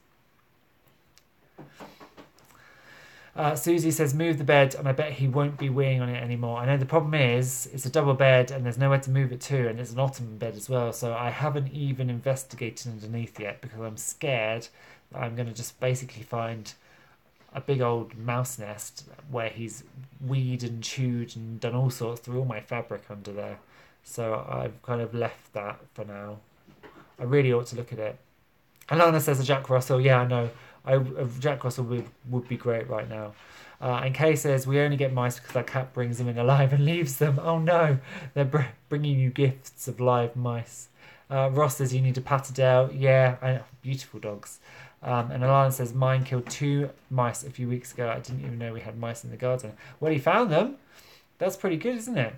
Susie says, move the bed, and I bet he won't be weeing on it anymore. I know the problem is, it's a double bed, and there's nowhere to move it to, and it's an ottoman bed as well, so I haven't even investigated underneath yet, because I'm scared that I'm going to just basically find a big old mouse nest where he's weed and chewed and done all sorts through all my fabric under there. So I've kind of left that for now. I really ought to look at it. Alana says a Jack Russell. Yeah, I know. Jack Russell would be great right now. And Kay says, we only get mice because our cat brings them in alive and leaves them. Oh no, they're bringing you gifts of live mice. Ross says, you need a Patterdale. Yeah, I know. Beautiful dogs. And Alana says, mine killed 2 mice a few weeks ago. I didn't even know we had mice in the garden. Well, he found them. That's pretty good, isn't it?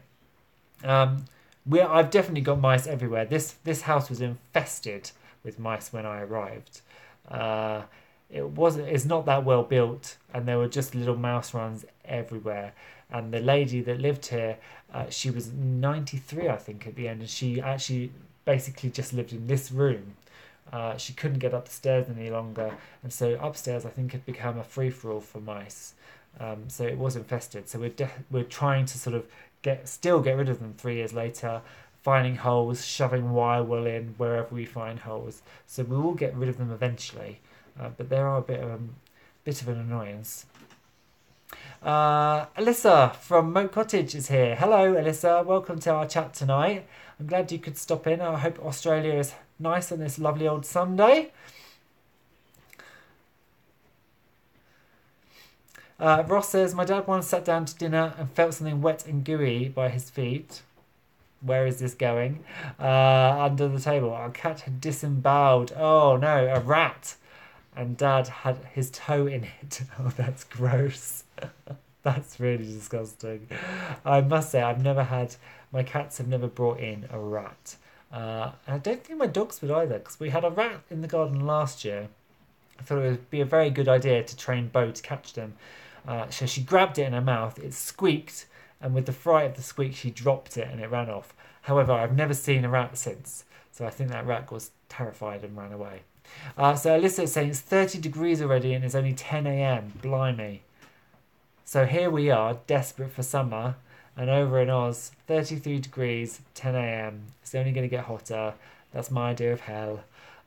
I've definitely got mice everywhere. This house was infested with mice when I arrived. It's not that well built, and there were just little mouse runs everywhere. And the lady that lived here, she was 93, I think, at the end, and she actually basically just lived in this room. She couldn't get up the stairs any longer, and so upstairs I think had become a free-for-all for mice. So it was infested. So we're trying to sort of still get rid of them 3 years later, finding holes, shoving wire wool in wherever we find holes. So we will get rid of them eventually, but they are a bit of an annoyance. Alyssa from Moat Cottage is here. Hello, Alyssa. Welcome to our chat tonight. I'm glad you could stop in. I hope Australia is nice on this lovely old Sunday. Ross says, my dad once sat down to dinner and felt something wet and gooey by his feet. Where is this going? Under the table. Our cat had disemboweled. Oh no, a rat. And Dad had his toe in it. Oh, that's gross. That's really disgusting. I must say, my cats have never brought in a rat. And I don't think my dogs would either, because we had a rat in the garden last year. I thought it would be a very good idea to train Bo to catch them. So she grabbed it in her mouth, it squeaked, and with the fright of the squeak, she dropped it and it ran off. However, I've never seen a rat since, so I think that rat was terrified and ran away. So Alyssa is saying it's 30 degrees already and it's only 10 a.m. Blimey. So here we are, desperate for summer, and over in Oz, 33 degrees, 10 a.m. It's only going to get hotter. That's my idea of hell.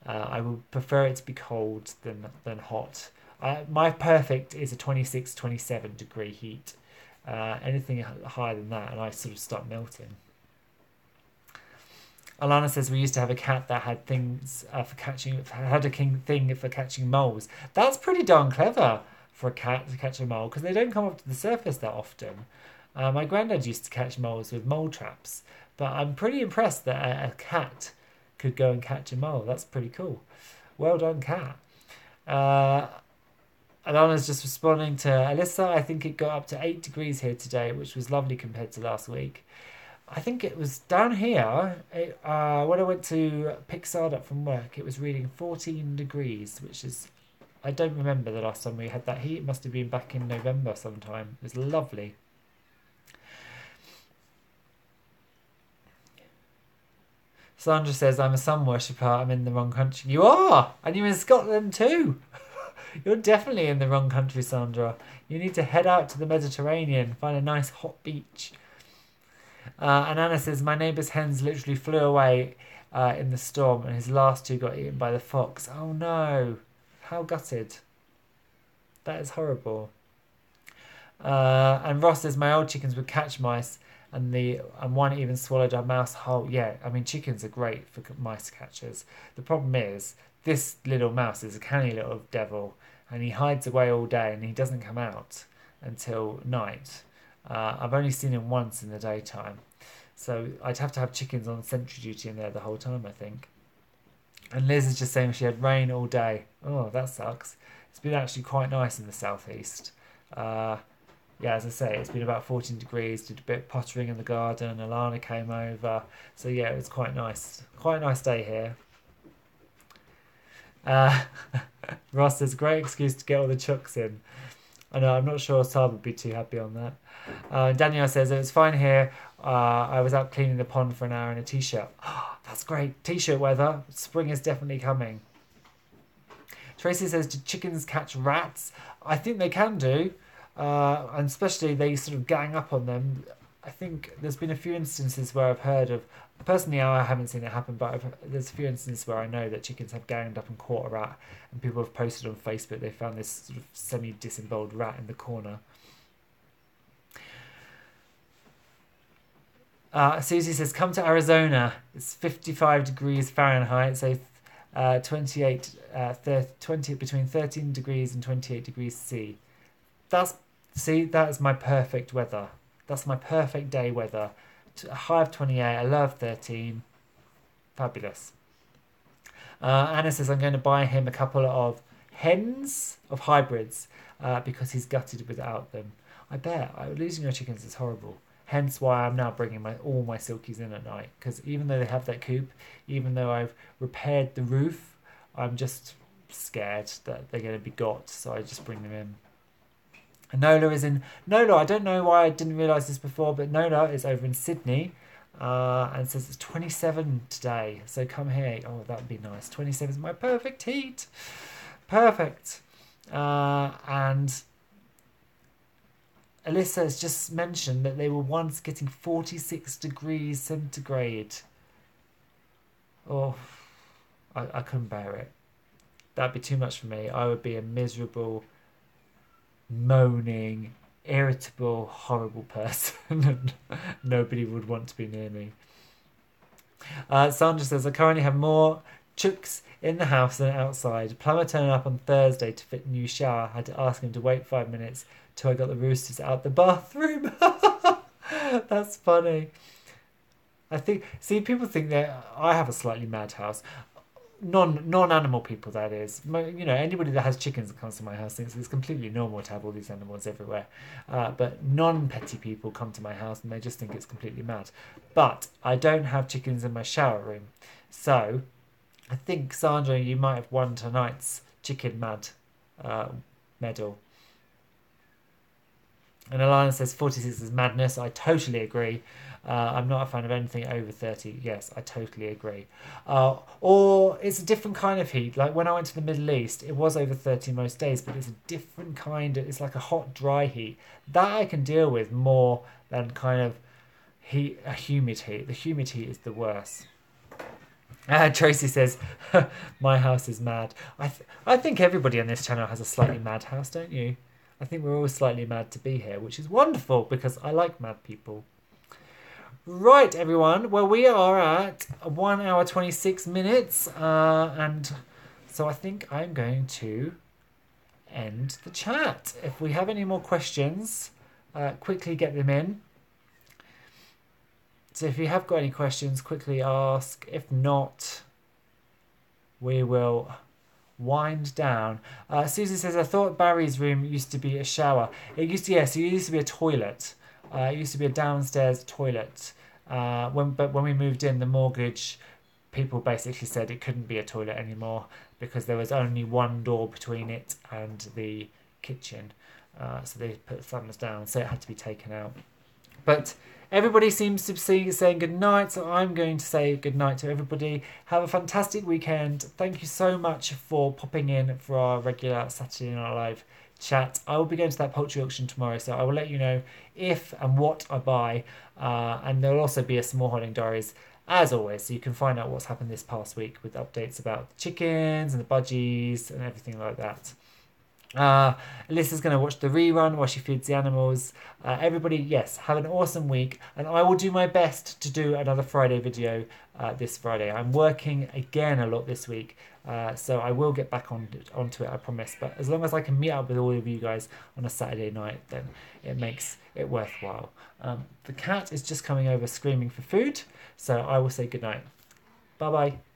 I would prefer it to be cold than hot. My perfect is a 26, 27 degree heat. Anything higher than that, and I sort of start melting. Alana says we used to have a cat that had things for catching moles. That's pretty darn clever for a cat to catch a mole, because they don't come up to the surface that often. My granddad used to catch moles with mole traps, but I'm pretty impressed that a cat could go and catch a mole. That's pretty cool. Well done, cat. Alana's just responding to Alyssa. I think it got up to 8 degrees here today, which was lovely compared to last week. I think it was down here, when I went to pick Sard up from work, it was reading 14 degrees, which is, I don't remember the last time we had that heat. It must have been back in November sometime. It was lovely. Sandra says, I'm a sun worshipper, I'm in the wrong country. You are! And you're in Scotland too! You're definitely in the wrong country, Sandra. You need to head out to the Mediterranean, find a nice hot beach. And Anna says, my neighbour's hens literally flew away in the storm, and his last 2 got eaten by the fox. Oh no, how gutted. That is horrible. And Ross says, my old chickens would catch mice, and one even swallowed a mouse whole. Yeah, I mean, chickens are great for mice catchers. The problem is, this little mouse is a canny little devil, and he hides away all day, and he doesn't come out until night. I've only seen him once in the daytime, so I'd have to have chickens on sentry duty in there the whole time, I think. And Liz is just saying she had rain all day. Oh, that sucks. It's been actually quite nice in the southeast. yeah, as I say, it's been about 14 degrees. Did a bit of pottering in the garden. Alana came over. So yeah, it was quite nice. Quite a nice day here. Ross says, great excuse to get all the chucks in. I know, I'm not sure Saab would be too happy on that. Danielle says, it was fine here. I was out cleaning the pond for an hour in a t-shirt. Oh, that's great. T-shirt weather. Spring is definitely coming. Tracy says, do chickens catch rats? I think they can do. And especially they sort of gang up on them. I think there's been a few instances where I've heard of, personally I haven't seen it happen, but there's a few instances where I know that chickens have ganged up and caught a rat, and people have posted on Facebook they found this sort of semi-disemboweled rat in the corner. Susie says, come to Arizona. It's 55 degrees Fahrenheit, so 20 between 13 degrees and 28 degrees C. That is my perfect weather. That's my perfect day weather. A high of 28, I love 13. Fabulous. Anna says, I'm going to buy him a couple of hens of hybrids because he's gutted without them. I bet. Losing your chickens is horrible. Hence why I'm now bringing all my silkies in at night. Because even though they have that coop, even though I've repaired the roof, I'm just scared that they're going to be got. So I just bring them in. Nola is in... Nola, I don't know why I didn't realise this before, but Nola is over in Sydney and says it's 27 today. So come here. Oh, that would be nice. 27 is my perfect heat. Perfect. And Alyssa has just mentioned that they were once getting 46 degrees centigrade. Oh, I couldn't bear it. That'd be too much for me. I would be a miserable, moaning, irritable, horrible person, and nobody would want to be near me. Sandra says, I currently have more chooks in the house than outside. Plumber turned up on Thursday to fit a new shower. I had to ask him to wait 5 minutes till I got the roosters out the bathroom. That's funny. People think that I have a slightly mad house. Non-animal people, that is. You know, anybody that has chickens that comes to my house thinks it's completely normal to have all these animals everywhere. But non-petty people come to my house and they just think it's completely mad. But I don't have chickens in my shower room. So I think, Sandra, you might have won tonight's chicken mad medal. And Alana says 46 is madness. I totally agree. I'm not a fan of anything over 30. Yes, I totally agree. Or it's a different kind of heat. Like when I went to the Middle East, it was over 30 most days, but it's a different kind of, it's like a hot, dry heat. That I can deal with more than kind of a humid heat. The humid heat is the worst. Tracy says, my house is mad. I think everybody on this channel has a slightly mad house, don't you? I think we're all slightly mad to be here, which is wonderful because I like mad people. Right, everyone. Well, we are at 1 hour 26 minutes. And so I think I'm going to end the chat. If we have any more questions, quickly get them in. So if you have got any questions, quickly ask. If not, we will wind down. Susie says, I thought Barry's room used to be a shower. It used to be a toilet. It used to be a downstairs toilet. But when we moved in, the mortgage people basically said it couldn't be a toilet anymore because there was only one door between it and the kitchen. So they put the thumbs down, so it had to be taken out. But everybody seems to be saying good night, so I'm going to say good night to everybody. Have a fantastic weekend. Thank you so much for popping in for our regular Saturday Night Live chat. I will be going to that poultry auction tomorrow, so I will let you know if and what I buy. And there will also be a Smallholding Diaries, as always, so you can find out what's happened this past week with updates about the chickens and the budgies and everything like that. Alyssa's going to watch the rerun while she feeds the animals. Everybody, yes, have an awesome week, and I will do my best to do another Friday video this Friday. I'm working again a lot this week, so I will get back onto it, I promise. But as long as I can meet up with all of you guys on a Saturday night, then it makes it worthwhile. The cat is just coming over screaming for food, so I will say goodnight. Bye bye.